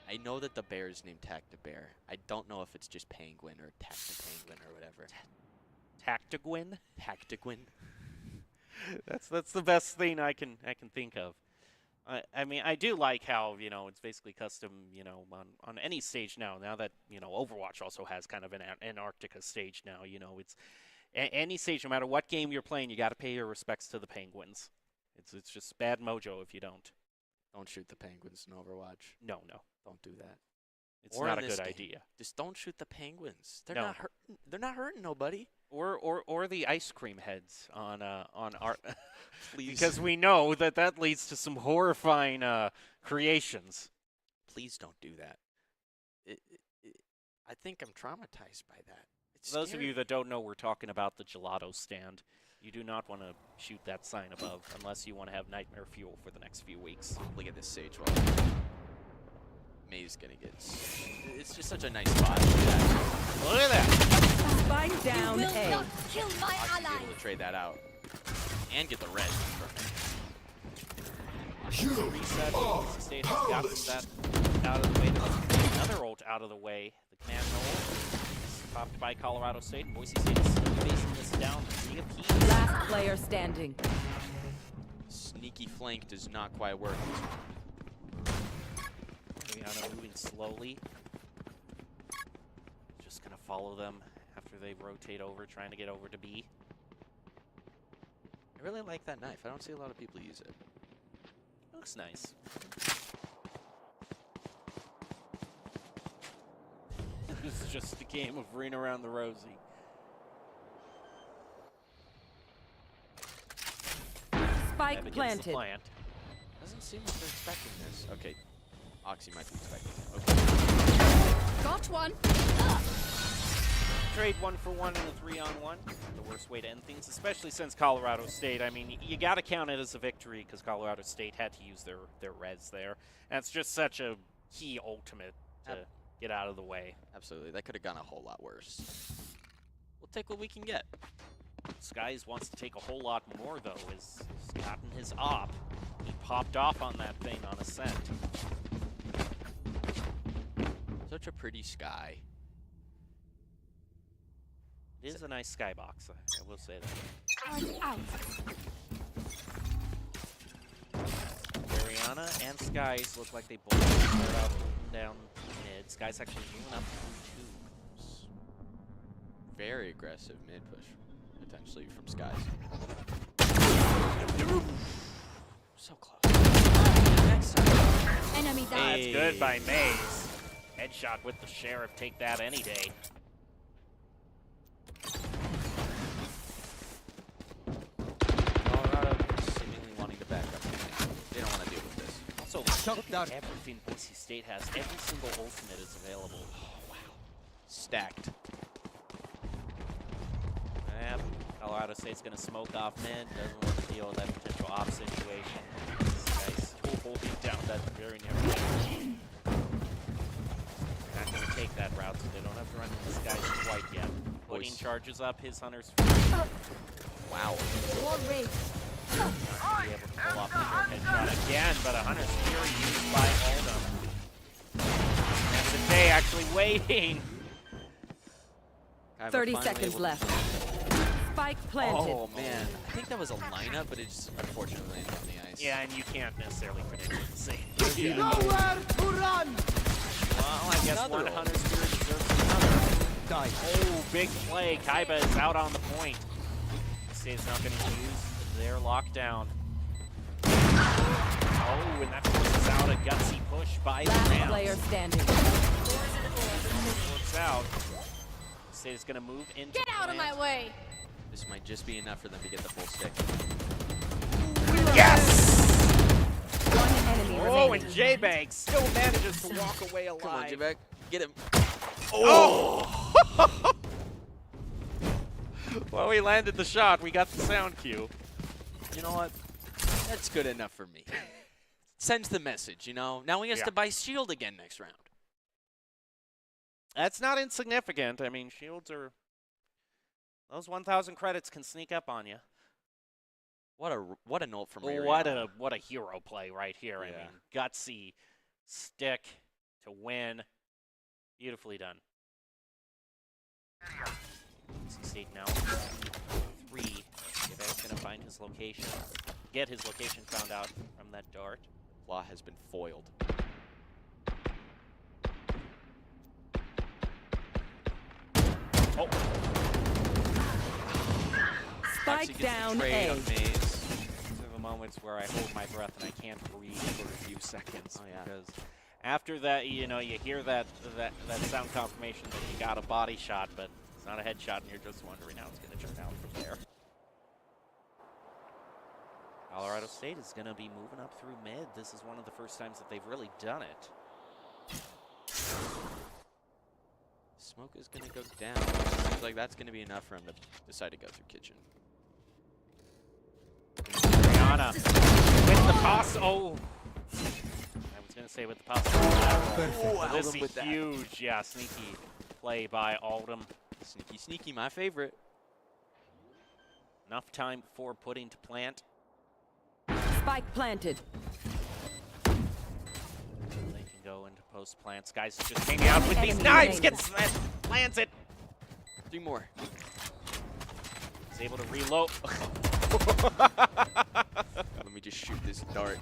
I know that the bear is named Tactibear. I don't know if it's just Penguin or Tactipenguin or whatever. Tactiguin? Tactiguin. That's the best thing I can think of. I mean, I do like how, you know, it's basically custom, you know, on any stage now. Now that, you know, Overwatch also has kind of an Antarctica stage now. You know, it's any stage, no matter what game you're playing, you got to pay your respects to the Penguins. It's just bad mojo if you don't. Don't shoot the Penguins in Overwatch. No. Don't do that. It's Or not in a this good game. idea. Just don't shoot the Penguins. They're No. not hurting. They're not hurting nobody. Or the ice cream heads on art. Please. Because we know that leads to some horrifying creations. Please don't do that. I think I'm traumatized by that. It's For those of scary. you that don't know, we're talking about the gelato stand. You do not want to shoot that sign above unless you want to have nightmare fuel for the next few weeks. Look at this Sage wall. May's gonna get. It's just such a nice spot. Look at that! Spike down Will A. not kill my I'll be ally. able to trade that out and get the red. Reset. Boise State has gotten that out of the way. There's another ult out of the way. The command ult is popped by Colorado State. And Boise State is still facing this down 3 apiece. Last player standing. Sneaky flank does not quite work. Rihanna moving slowly. Just gonna follow them after they rotate over, trying to get over to B. I really like that knife. I don't see a lot of people use it. Looks nice. This is just a game of ring around the rosy. Spike Evan gets the planted. plant. Doesn't seem like they're expecting this. Okay, Oxy might be expecting it. Okay. Got one. Trade 1-for-1 in a 3-on-1. The worst way to end things, especially since Colorado State. I mean, you got to count it as a victory because Colorado State had to use their res there. And it's just such a key ultimate to get out of the way. Absolutely. That could have gone a whole lot worse. We'll take what we can get. Skies wants to take a whole lot more, though. He's gotten his op. He popped off on that thing on Ascent. Such a pretty sky. It is a nice skybox, I will say that. I'm out. Ariana and Skies look like they both start out holding down mid. Skies actually moving up 3-2. Very aggressive mid push, potentially from Skies. So close. Next time. Enemy down. That's good by Maze. Headshot with the Sheriff, take that any day. Colorado seemingly wanting to back up. They don't want to deal with this. Also, Shut look down. at everything Boise State has. Every single ultimate is available. Oh, wow. Stacked. Yep. Colorado State's going to smoke off mid. Doesn't want to deal with that potential op situation. This guy's still holding down that very narrow. route, so they don't have to run into this guy quite yet. Pudding Boise. charges up his Hunter's Wow. War rage. Not gonna be able to pull off the short headshot again, but a Hunter's Fury used by Oldham. End of the day actually waiting. 30 seconds left. Spike planted. Oh man, I think that was a lineup, but it just unfortunately landed on the ice. Yeah, and you can't necessarily predict it the same. Nowhere to run! Well, I guess Another one one. Hunter's Fury deserves another. Die. Oh, big play. Kaiba is out on the point. State's not going to use their lockdown. Oh, and that forces out a gutsy push by the Last Rams. player standing. Works out. State is going to move into Get out of my plant. way! This might just be enough for them to get the full stick. Yes! One enemy Oh, remaining. and J-Bag still manages to walk away alive. Come on, J-Back. Get him. Oh! Well, we landed the shot. We got the sound cue. You know what? That's good enough for me. Sends the message, you know? Now he has Yeah. to buy shield again next round. That's not insignificant. I mean, shields are... Those 1,000 credits can sneak up on you. What a note from Ray. What a hero play right here. I Yeah. mean, gutsy stick to win. Beautifully done. State now 3. Jebek's gonna find his location. Get his location found out from that dart. Law has been foiled. Oh, Spike Actually gets the down trade A. on Maze. these are the moments where I hold my breath and I can't breathe for a few seconds. Oh, yeah. Because after that, you know, you hear that sound confirmation that you got a body shot, but it's not a headshot, and you're just wondering how it's going to turn out from there. Colorado State is going to be moving up through mid. This is one of the first times that they've really done it. Smoke is going to go down. Seems like that's going to be enough for him to decide to go through kitchen. Brianna with the toss. Oh, I was going to say with the toss. Oh, This Oldham with is that. huge. Yeah, sneaky play by Oldham. Sneaky, sneaky, my favorite. Enough time for Pudding to plant. Spike planted. They can go into post plants. Guys just hanging out with these Enemy knives. remaining. Gets plants it. 3 more. He's able to reload. Let me just shoot this dart.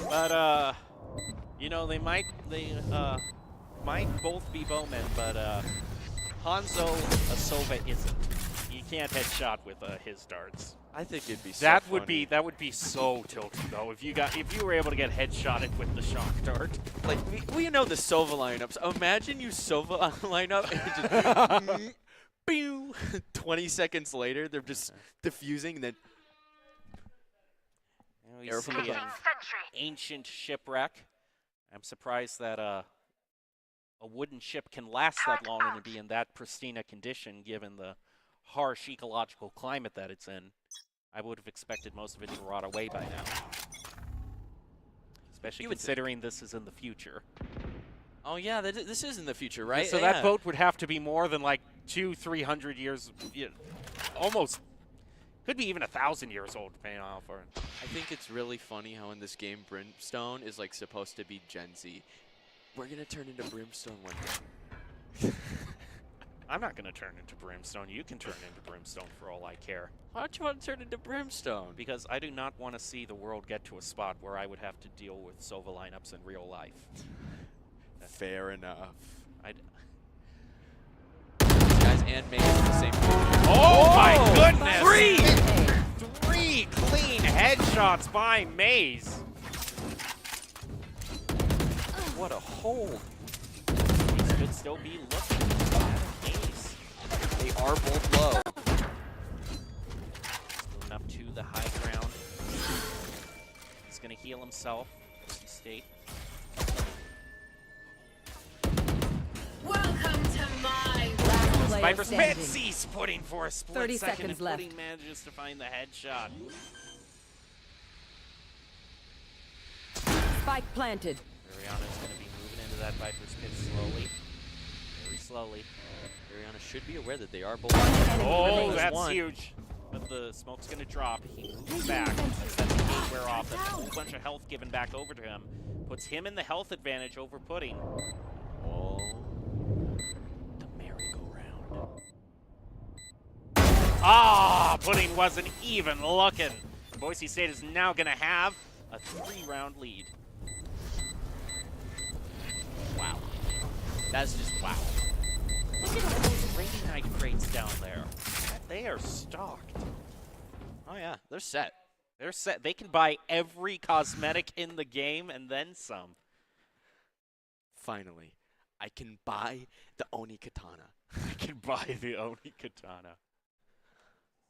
But you know, they might both be bowmen, but Hanzo Asova isn't. You can't headshot with his darts. I think it'd be so That funny. would be so tilted though if you were able to get headshotted with the shock dart. Like, we know the Sova lineups. Imagine you Sova lineup and just pew. 20 seconds later, they're just diffusing and then You know, you Arrow see from an above. ancient shipwreck. I'm surprised that a wooden ship can last that long and be in that pristine a condition given the harsh ecological climate that it's in. I would have expected most of it to rot away by now. Especially You would considering this is in the future. oh yeah, this is in the future, right? So Yeah. that boat would have to be more than like 200-300 years, almost, could be even 1,000 years old, depending on how far. I think it's really funny how in this game Brimstone is like supposed to be Gen Z. We're gonna turn into Brimstone one day. I'm not going to turn into Brimstone. You can turn into Brimstone for all I care. Why don't you want to turn into Brimstone? Because I do not want to see the world get to a spot where I would have to deal with Sova lineups in real life. Fair enough. I'd, Guys and Maze in the same position. oh my Spike goodness! planted. Three clean headshots by Maze. What a hold. These could still be looking at Maze. They are both low. Moving up to the high ground. He's going to heal himself. Boise State. Welcome to my Last player Viper's standing. mid sees Pudding for a split 30 second, seconds and left. Pudding manages to find the headshot. Spike planted. Ariana's going to be moving into that Viper's pit slowly. Very slowly. Ariana should be aware that they are both. Enemy Oh, remaining. that's one. huge. But the smoke's going to drop. He moves back. Lets that gate wear off. That's a whole bunch of health given back over to him. Puts him in the health advantage over Pudding. Oh. The merry-go-round. Ah, Pudding wasn't even looking. Boise State is now going to have a 3-round lead. Wow. That's just wow. Look at those Rainite crates down there. They are stocked. Oh yeah, they're set. They're set. They can buy every cosmetic in the game and then some. Finally, I can buy the Oni Katana. I can buy the Oni Katana.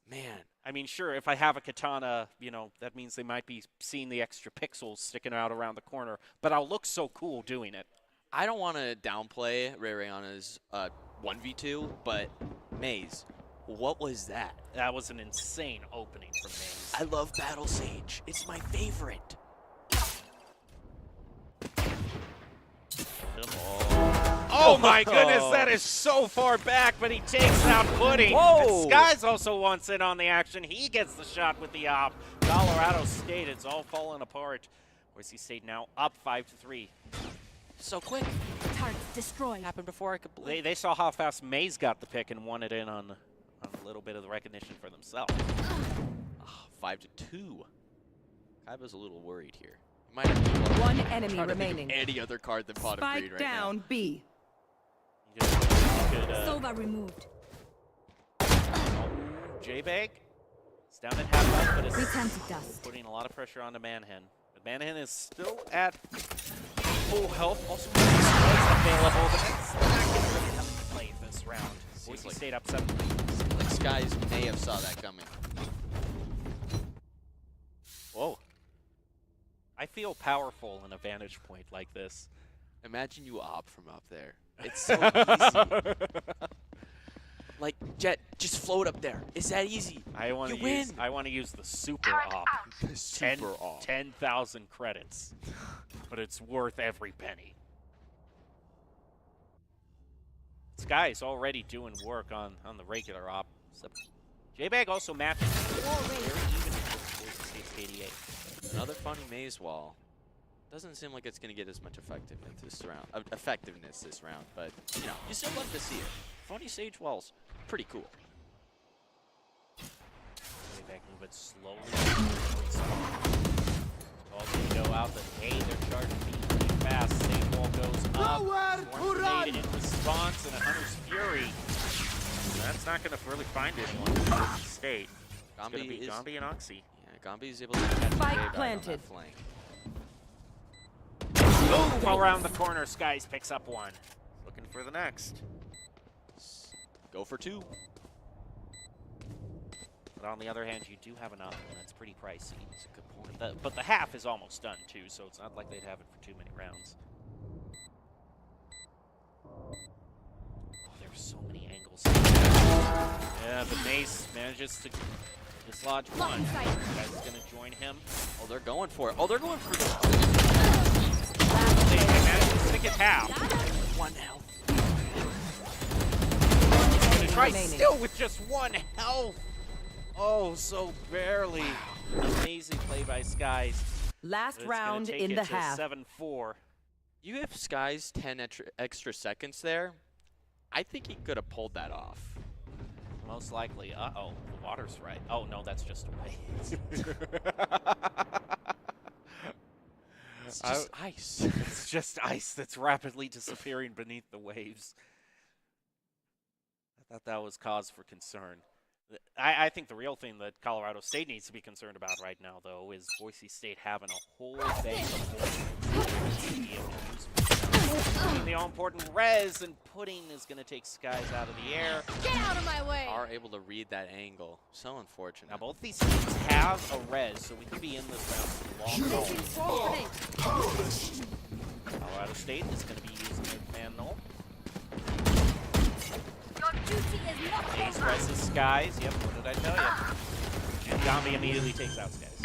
Man, I mean, sure, if I have a katana, you know, that means they might be seeing the extra pixels sticking out around the corner, but I'll look so cool doing it. I don't want to downplay Rayanna's 1v2, but Maze, what was that? That was an insane opening from Maze. I love Battle Sage. It's my favorite. Oh my goodness, that is so far back, but he takes out Pudding. Whoa. And Skies also wants in on the action. He gets the shot with the op. Colorado State, it's all falling apart. Boise State now up 5-3. So quick. Target destroyed. Happened before I could believe. They saw how fast Maze got the pick and won it in on a little bit of the recognition for themselves. 5-2. Kaiba's a little worried here. He might have to One enemy try to think of remaining. any other card than Pot of Greed Spike right down B. You could, Sova removed. J-Bag. It's down at half health, but Return it's to dust. putting a lot of pressure onto Manhen. But Manhen is still at full health. Also, has available, but that's not going to really come into play this round. Boise like- State up 7. Like Skies may have saw that coming. Whoa. I feel powerful in a vantage point like this. Imagine you op from up there. It's so easy. Like, Jet, just float up there. It's that easy. I want You to win. use. I want to use the super op. Super op. 10,000 credits, but it's worth every penny. This guy is already doing work on the regular op. So J-Bag also matches very even with Boise State's 88. Another funny maze wall. Doesn't seem like it's going to get as much effectiveness this round, but you know, you still love to see it. Funny sage walls, pretty cool. J-Bag moving slowly. All going to go out, but hey, they're charging me pretty fast. Sage wall goes up. Nowhere to Storm run. grenade in response, and a Hunter's Fury. That's not going to really find anyone in Boise State. It's going to be Gombi and Oxy. Yeah, Gombi is able to catch Spike J-Bag on planted. that flank. Move around the corner. Skies picks up one. Looking for the next. Go for 2. But on the other hand, you do have another one that's pretty pricey. That's a good point. But the half is almost done too, so it's not like they'd have it for too many rounds. Oh, there's so many angles. Yeah, but Mace manages to dislodge one. Guy's gonna join him. Oh, they're going for it. Oh, they're going for it. They managed to stick his half. 1 health. He's gonna try Remaining. still with just 1 health. Oh, so barely. Amazing play by Skies. Last But it's gonna round take in it the to half. 7-4. You have Skies 10 extra seconds there. I think he could have pulled that off. Most likely. Uh-oh, the water's right. Oh, no, that's just a wave. It's just ice. It's just ice that's rapidly disappearing beneath the waves. I thought that was cause for concern. I think the real thing that Colorado State needs to be concerned about right now, though, is Boise State having a whole bank of points to be able to use. I mean, the all-important res and Pudding is going to take Skies out of the air. Get out of my way! Are able to read that angle. So unfortunate. Now, both these teams have a res, so we could be in this round for a long haul. Colorado State is going to be using their man null. Your duty is not Ace over! presses Skies. Yep, what did I tell you? And Gombi immediately takes out Skies.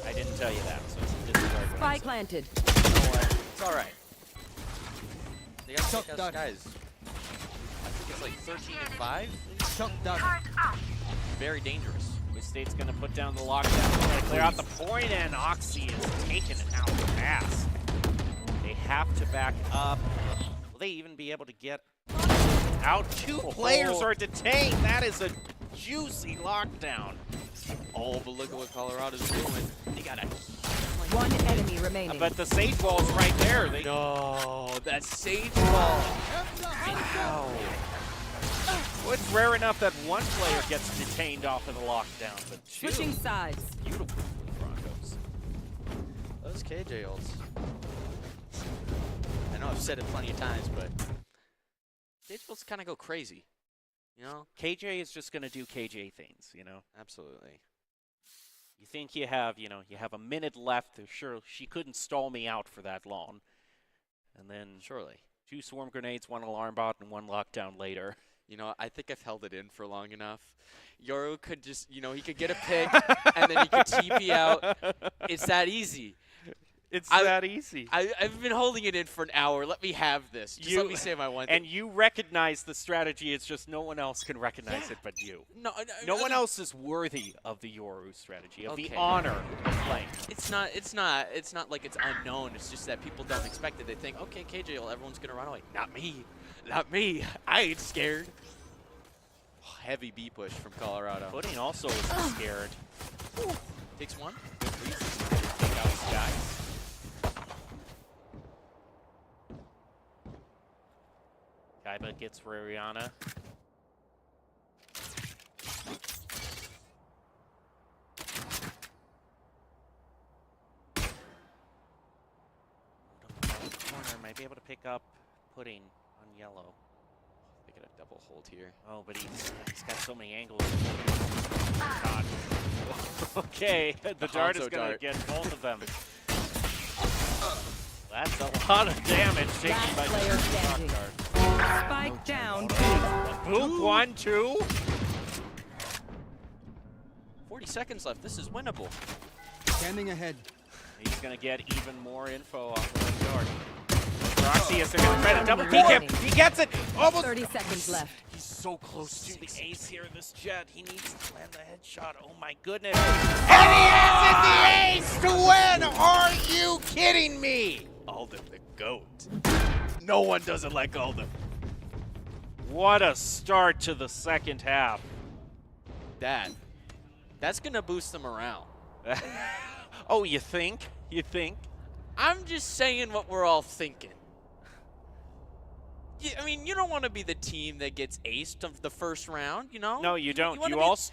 I didn't tell you that, so it's a disadvantage. Spy planted. You know what? It's all right. They got to take out Skies. I think it's like 13 and 5. Very dangerous. Boise State's going to put down the lockdown. They're going to clear out the point, and Oxy is taken out fast. They have to back up. Will they even be able to get out? Two players are detained. That is a juicy lockdown. Oh, but look at what Colorado's doing. They got a... One enemy remaining. But the Sage Wall's right there. They No, that Sage Wall. Wow. Well, it's rare enough that one player gets detained off of the lockdown, but two. Switching sides. Beautiful for the Broncos. Those KJ ults. I know I've said it plenty of times, but Sage Walls kind of go crazy. You know? KJ is just going to do KJ things, you know? Absolutely. You think you have, you have a minute left. Sure, she couldn't stall me out for that long. And then Surely. 2 swarm grenades, 1 alarm bot, and 1 lockdown later. You know, I think I've held it in for long enough. Yoru could just, he could get a pick, and then he could TP out. It's that easy. It's that easy. I've been holding it in for an hour. Let me have this. Just let me say my one thing. And you recognize the strategy. It's just no one else can recognize it but you. No one else is worthy of the Yoru strategy, of the honor of playing. It's not like it's unknown. It's just that people don't expect it. They think, okay, KJ, well, everyone's gonna run away. Not me. Not me. I ain't scared. Heavy B push from Colorado. Pudding also is scared. Takes one. Good reason. Take out Skies. Kaiba gets Rariana. Corner might be able to pick up Pudding on yellow. They get a double hold here. Oh, but he's got so many angles. God. Okay, the dart is going to get both of them. That's a lot of damage taken Last by player the standing. dart. Spike down. Boop, 1, 2. 40 seconds left. This is winnable. Standing ahead. He's going to get even more info off of the dart. Roxy is going to try to double peek him. He gets it. Almost. 30 seconds left. He's so close to the ace here, this Jet. He needs to land the headshot. Oh my goodness. And he has it, the ace to win. Are you kidding me? Alden the GOAT. No one doesn't like Alden. What a start to the second half. That's going to boost them around. Oh, you think? You think? I'm just saying what we're all thinking. I mean, you don't want to be the team that gets aced of the first round, No, you don't.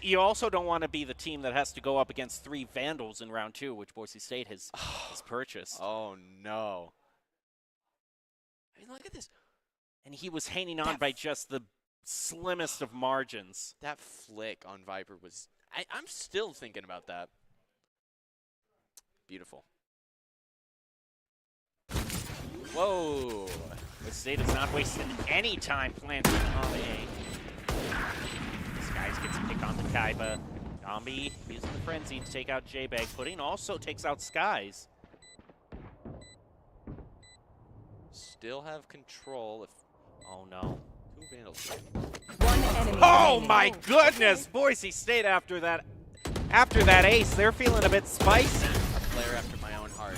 You also don't want to be the team that has to go up against 3 Vandals in round 2, which Boise State has purchased. Oh, no. I mean, look at this. And he was hanging on by just the slimmest of margins. That flick on Viper was... I'm still thinking about that. Beautiful. Whoa. Boise State is not wasting any time planting on the A. Skies gets a pick on the Kaiba. Zombie using the Frenzy to take out J-Bag. Pudding also takes out Skies. Still have control if... Oh, no. 2 Vandals. One enemy Oh, remaining. my goodness! Boise State after that ace, they're feeling a bit spicy. A player after my own heart.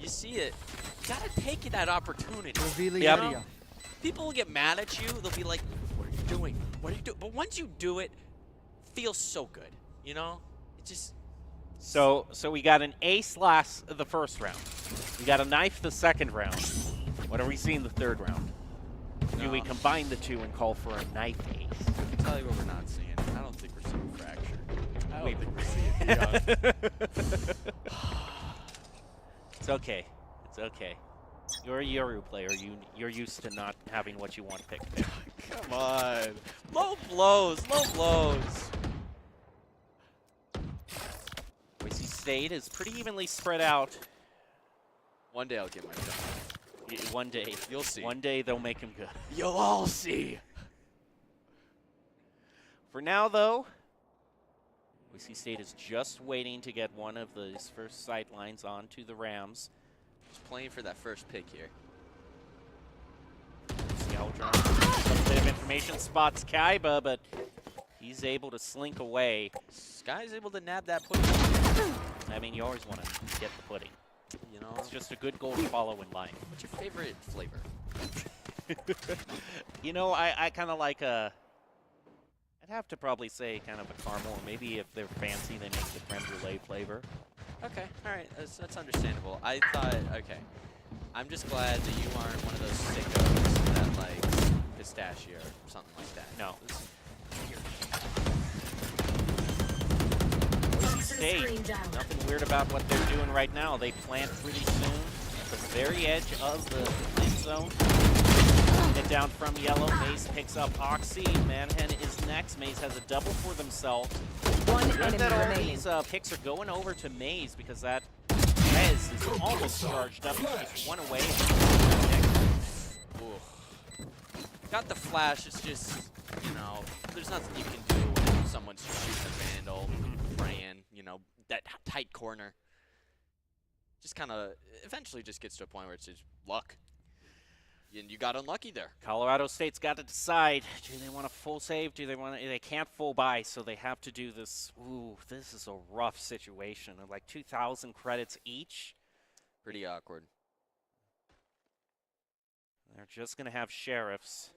You see it. You gotta take that opportunity. Revealing Yep. area. People will get mad at you. They'll be like, what are you doing? What are you doing? But once you do it, it feels so good. It just... So we got an ace the first round. We got a knife the second round. What are we seeing the third round? Do we combine the two and call for a knife ace? I can tell you what we're not seeing. I don't think we're seeing fracture. I don't think we're seeing It's okay. It's okay. You're a Yoru player. You're used to not having what you want to pick. Come on. Low blows. Low blows. Boise State is pretty evenly spread out. One day I'll get my shot. One day. You'll see. One day they'll make him good. You'll all see. For now, though, Boise State is just waiting to get one of these first sight lines onto the Rams. Just playing for that first pick here. Scout drone, a little bit of information, spots Kaiba, but he's able to slink away. Sky's able to nab that push. I mean, you always want to get the pudding. You know, It's just a good goal to follow in life. what's your favorite flavor? You know, I kind of like a... I'd have to probably say kind of a caramel, or maybe if they're fancy, they make the creme brulee flavor. Okay, all right, that's understandable. I thought, okay, I'm just glad that you aren't one of those sickos that likes pistachio or something like that. No. Boise State, nothing weird about what they're doing right now. They plant pretty soon at the very edge of the end zone. Get down from yellow. Maze picks up Oxy. Manhen is next. Maze has a double for themselves. One Good enemy that all remaining. these picks are going over to Maze because that Rez is almost charged up. Just one away. Ooh. Got the flash, it's just, you know, there's nothing you can do when someone's shooting a Vandal, praying, you know, that tight corner. Just kind of, eventually just gets to a point where it's just luck. And you got unlucky there. Colorado State's got to decide, do they want a full save? Do they want to, they can't full buy, so they have to do this. Ooh, this is a rough situation. Like 2,000 credits each. Pretty awkward. They're just going to have sheriffs.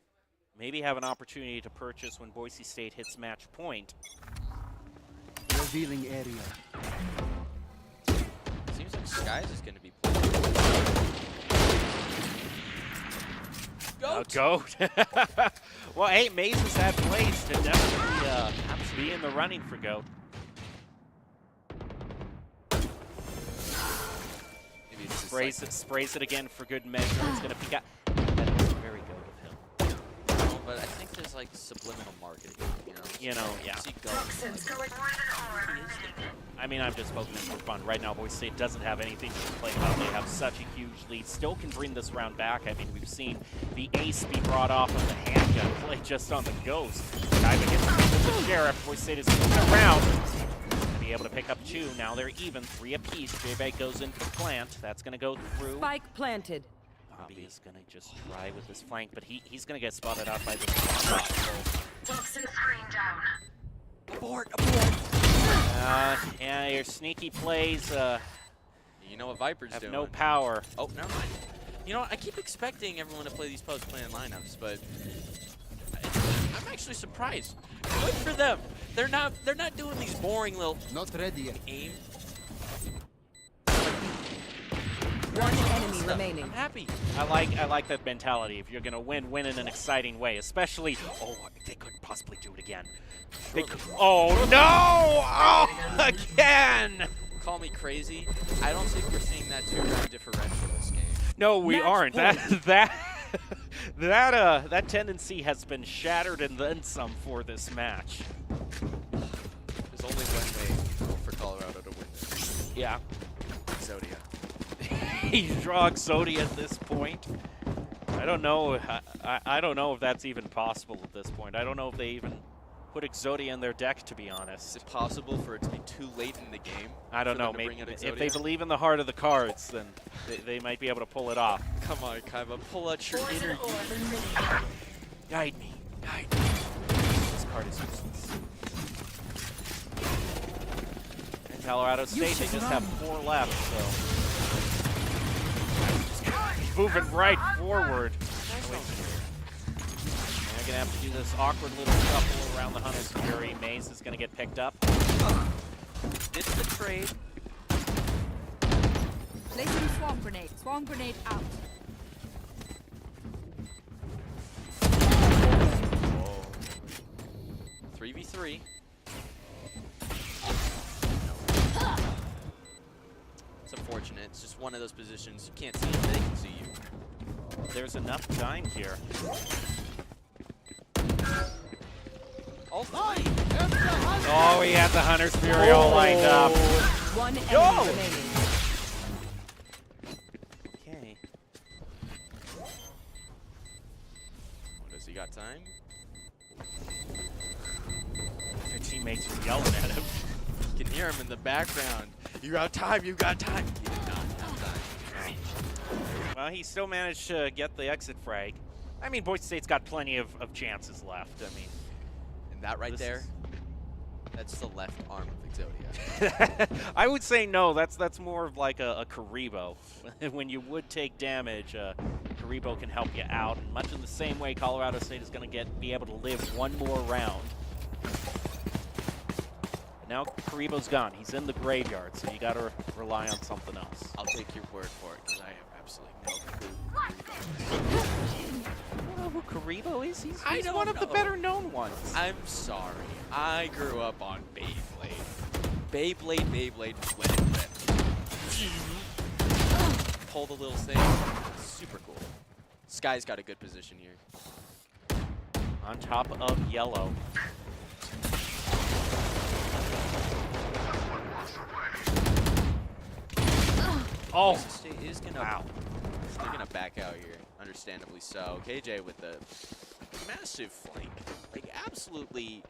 Maybe have an opportunity to purchase when Boise State hits match point. Revealing area. Seems like Skies is going to be playing. Goat. Well, hey, Maze has had plays to definitely be in the running for Goat. Maybe it's Sprays it again for good measure. It's going to peek out. That was very Goat of him. No, but I think there's like subliminal marketing, you know? You know, yeah. See Goat. I mean, I'm just poking this for fun. Right now, Boise State doesn't have anything to complain about. They have such a huge lead. Still can bring this round back. I mean, we've seen the ace be brought off of the handgun play just on the ghost. Kaiba gets the Sheriff. Boise State is moving around. To be able to pick up two. Now they're even. 3 apiece. J-Bag goes in for plant. That's going to go through. Spike planted. Bobby is going to just try with this flank, but he's going to get spotted out by this. Toxin screen down. Abort! Yeah, your sneaky plays You know what Viper's have doing. no power. Oh, never mind. You know, I keep expecting everyone to play these post-plan lineups, but I'm actually surprised. Good for them. They're not doing these boring little Not ready yet. aim. One enemy remaining. I'm happy. I like that mentality. If you're gonna win in an exciting way, especially. Oh, they couldn't possibly do it again. They could, oh no! Oh, again! Call me crazy. I don't think we're seeing that 2-round differential this game. No, we Match aren't. point. That tendency has been shattered and then some for this match. There's only one way for Colorado to win this. Yeah. Zodia. He's drawing Exodia at this point. I don't know. I don't know if that's even possible at this point. I don't know if they even put Exodia in their deck, to be Is honest. it possible for it to be too late in the game? I don't for know. them to Maybe bring out if they Exodia? believe in the heart of the cards, then they might be able to pull it off. Come on, Kaiba, pull out your inner you. Guide me. Guide me. This card is useless. In Colorado State, they just have 4 left, so. Moving right forward. They're going to have to do this awkward little shuffle around the Hunter's Fury. Maze is going to get picked up. It's the trade. Placing swarm grenade. Swarm grenade out. 3v3. It's unfortunate. It's just one of those positions. You can't see them, they can see you. There's enough time here. All 3. Oh, he had the Hunter's Fury all lined up. One enemy Yo! remaining. Okay. What, does he got time? Their teammates are yelling at him. hear him in the background. You got time, you got time. He did not have time. Well, he still managed to get the exit frag. I mean, Boise State's got plenty of chances left. I mean, And that right this there, is- that's the left arm of Exodia. I would say no. That's more of like a Karibo. When you would take damage, Karibo can help you out. And much in the same way, Colorado State is going to be able to live one more round. But now Karibo's gone. He's in the graveyard, so you got to rely on something else. I'll take your word for it, because I have absolutely no clue. I don't know who Karibo is. He's I don't one of the know. better known ones. I'm sorry. I grew up on Beyblade. Beyblade, flip. Pull the little thing. Super cool. Sky's got a good position here. On top of yellow. Oh, Boise State is gonna, wow. they're gonna back out here, understandably so. KJ with the massive flank, like absolutely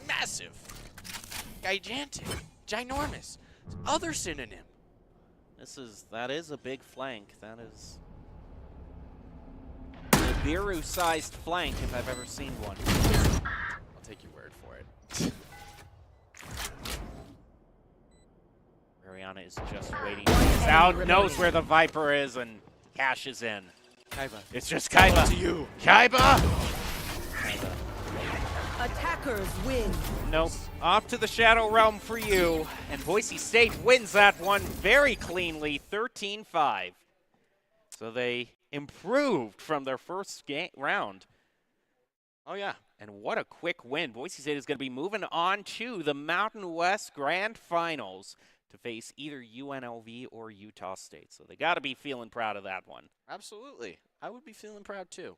massive, gigantic, ginormous. Other synonym. That is a big flank. That is a Biru-sized flank if I've ever seen one. I'll take your word for it. Mariana is just waiting. He's out, knows where the Viper is, and cashes in. Kaiba. It's just Kaiba. To you. Kaiba! Attackers win. Nope. Off to the Shadow Realm for you. And Boise State wins that one very cleanly, 13-5. So they improved from their first round. Oh yeah. And what a quick win. Boise State is going to be moving on to the Mountain West Grand Finals to face either UNLV or Utah State. So they got to be feeling proud of that one. Absolutely. I would be feeling proud too.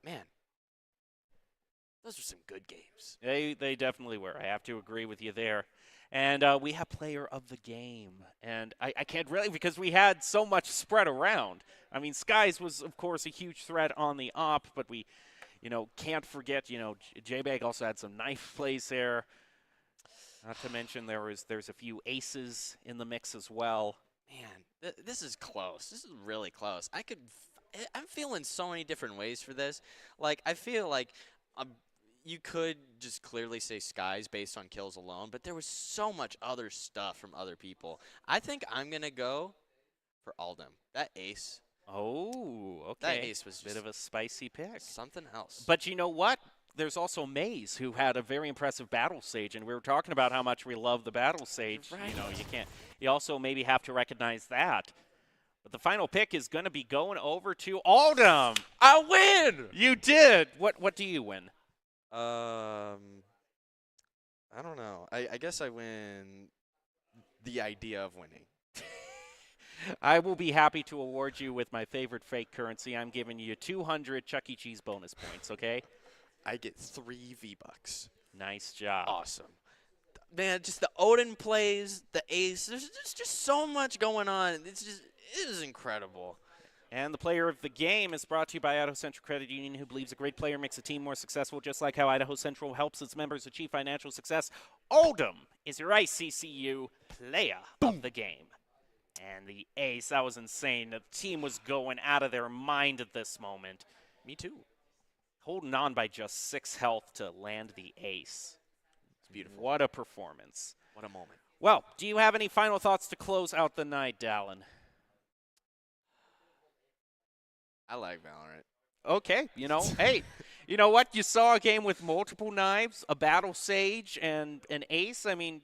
Man. Those are some good games. They definitely were. I have to agree with you there. And we have player of the game. And I can't really, because we had so much spread around. I mean, Skies was, of course, a huge threat on the op, but we, can't forget, J-Bag also had some knife plays there. Not to mention there's a few aces in the mix as well. Man, this is close. This is really close. I'm feeling so many different ways for this. Like, I feel like you could just clearly say Skies based on kills alone, but there was so much other stuff from other people. I think I'm going to go for Aldem. That ace. Oh, okay. That ace was bit just of a spicy pick. something else. But you know what? There's also Maze, who had a very impressive Battle Sage, and we were talking about how much we love the Battle Sage. Right. You also maybe have to recognize that. But the final pick is going to be going over to Aldem. I win! You did. What do you win? I don't know. I guess I win the idea of winning. I will be happy to award you with my favorite fake currency. I'm giving you 200 Chuck E. Cheese bonus points, okay? I get 3 V-Bucks. Nice job. Awesome. Man, just the Odin plays, the ace. There's just so much going on. It is incredible. And the player of the game is brought to you by Idaho Central Credit Union, who believes a great player makes a team more successful, just like how Idaho Central helps its members achieve financial success. Oldham is your ICCU player of the game. And the ace, that was insane. The team was going out of their mind at this moment. Me too. Holding on by just 6 health to land the ace. It's beautiful. What a performance. What a moment. Well, do you have any final thoughts to close out the night, Dallin? I like Valorant. Okay, hey, you know what? You saw a game with multiple knives, a Battle Sage, and an ace. I mean,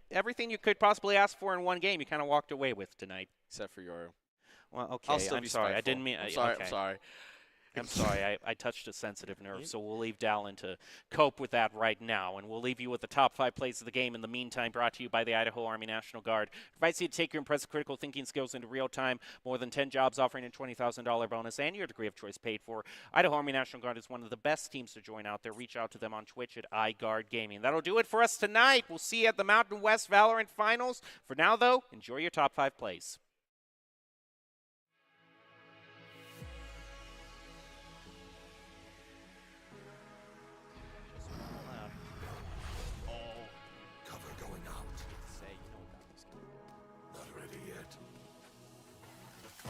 everything you could possibly ask for in one game, you kind of walked away with tonight. Except for your... Well, okay, I'll still I'm be sorry. spiteful. I didn't mean... I'm sorry. Okay. I'm sorry. I'm sorry. I touched a sensitive nerve, so we'll leave Dallin to cope with that right now. And we'll leave you with the top 5 plays of the game in the meantime, brought to you by the Idaho Army National Guard. Invites you to take your impressive critical thinking skills into real time. More than 10 jobs offering a $20,000 bonus and your degree of choice paid for. Idaho Army National Guard is one of the best teams to join out there. Reach out to them on Twitch at iGuard Gaming. That'll do it for us tonight. We'll see you at the Mountain West Valorant Finals. For now, though, enjoy your top 5 plays.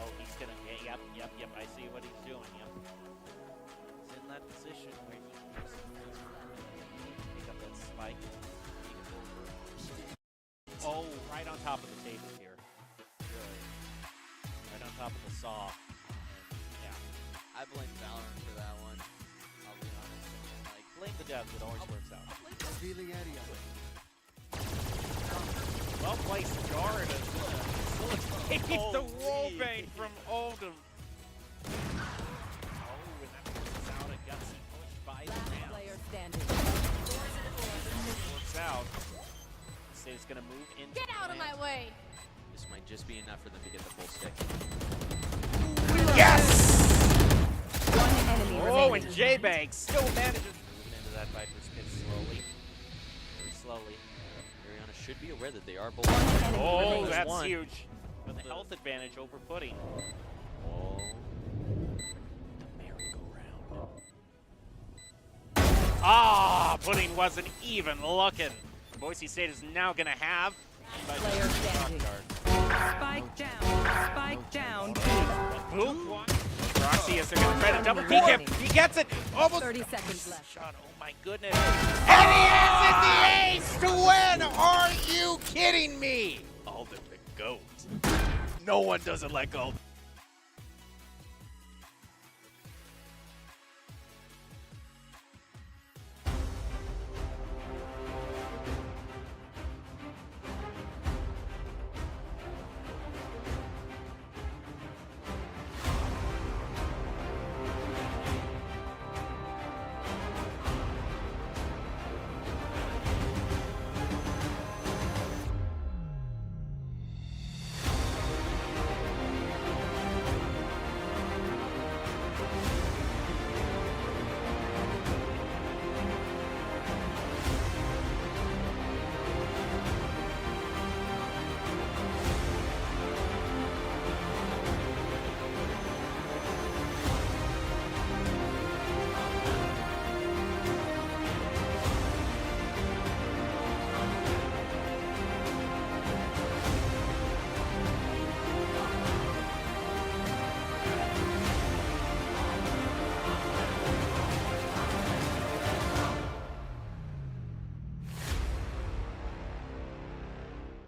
Oh, he's gonna. Yep. I see what he's doing. Yep. He's in that position where he can pick up that spike. Take it over. Oh, right on top of the table here. Really. Right on top of the saw. And, yeah. I blame Valorant for that one. I'll be honest. I mean, like, Blame the devs. It always works out. Revealing area. Well placed guard as well. The wallbang from Oldham. Oh, and that works out. A gutsy push by the Last Rams. player standing. Works out. State's gonna move into Get out of my way! this might just be enough for them to get the full stick. Yes! One enemy Oh, remaining. and J-Bag still manages. Moving into that Viper's pit slowly. Very slowly. Ariana should be aware that they are both. enemy Oh, remaining. that's One. huge. But the health advantage over Pudding. Oh. The merry-go-round. Ah, Pudding wasn't even looking. Boise State is now going to have. Player standing. Spike down. Spike down. Boom. Roxy is they're going to try to double peek him. He gets it. Almost. 30 seconds left. Shot. Oh my goodness. And he has it, the ace to win. Are you kidding me? Alden the GOAT. No one doesn't like Alden.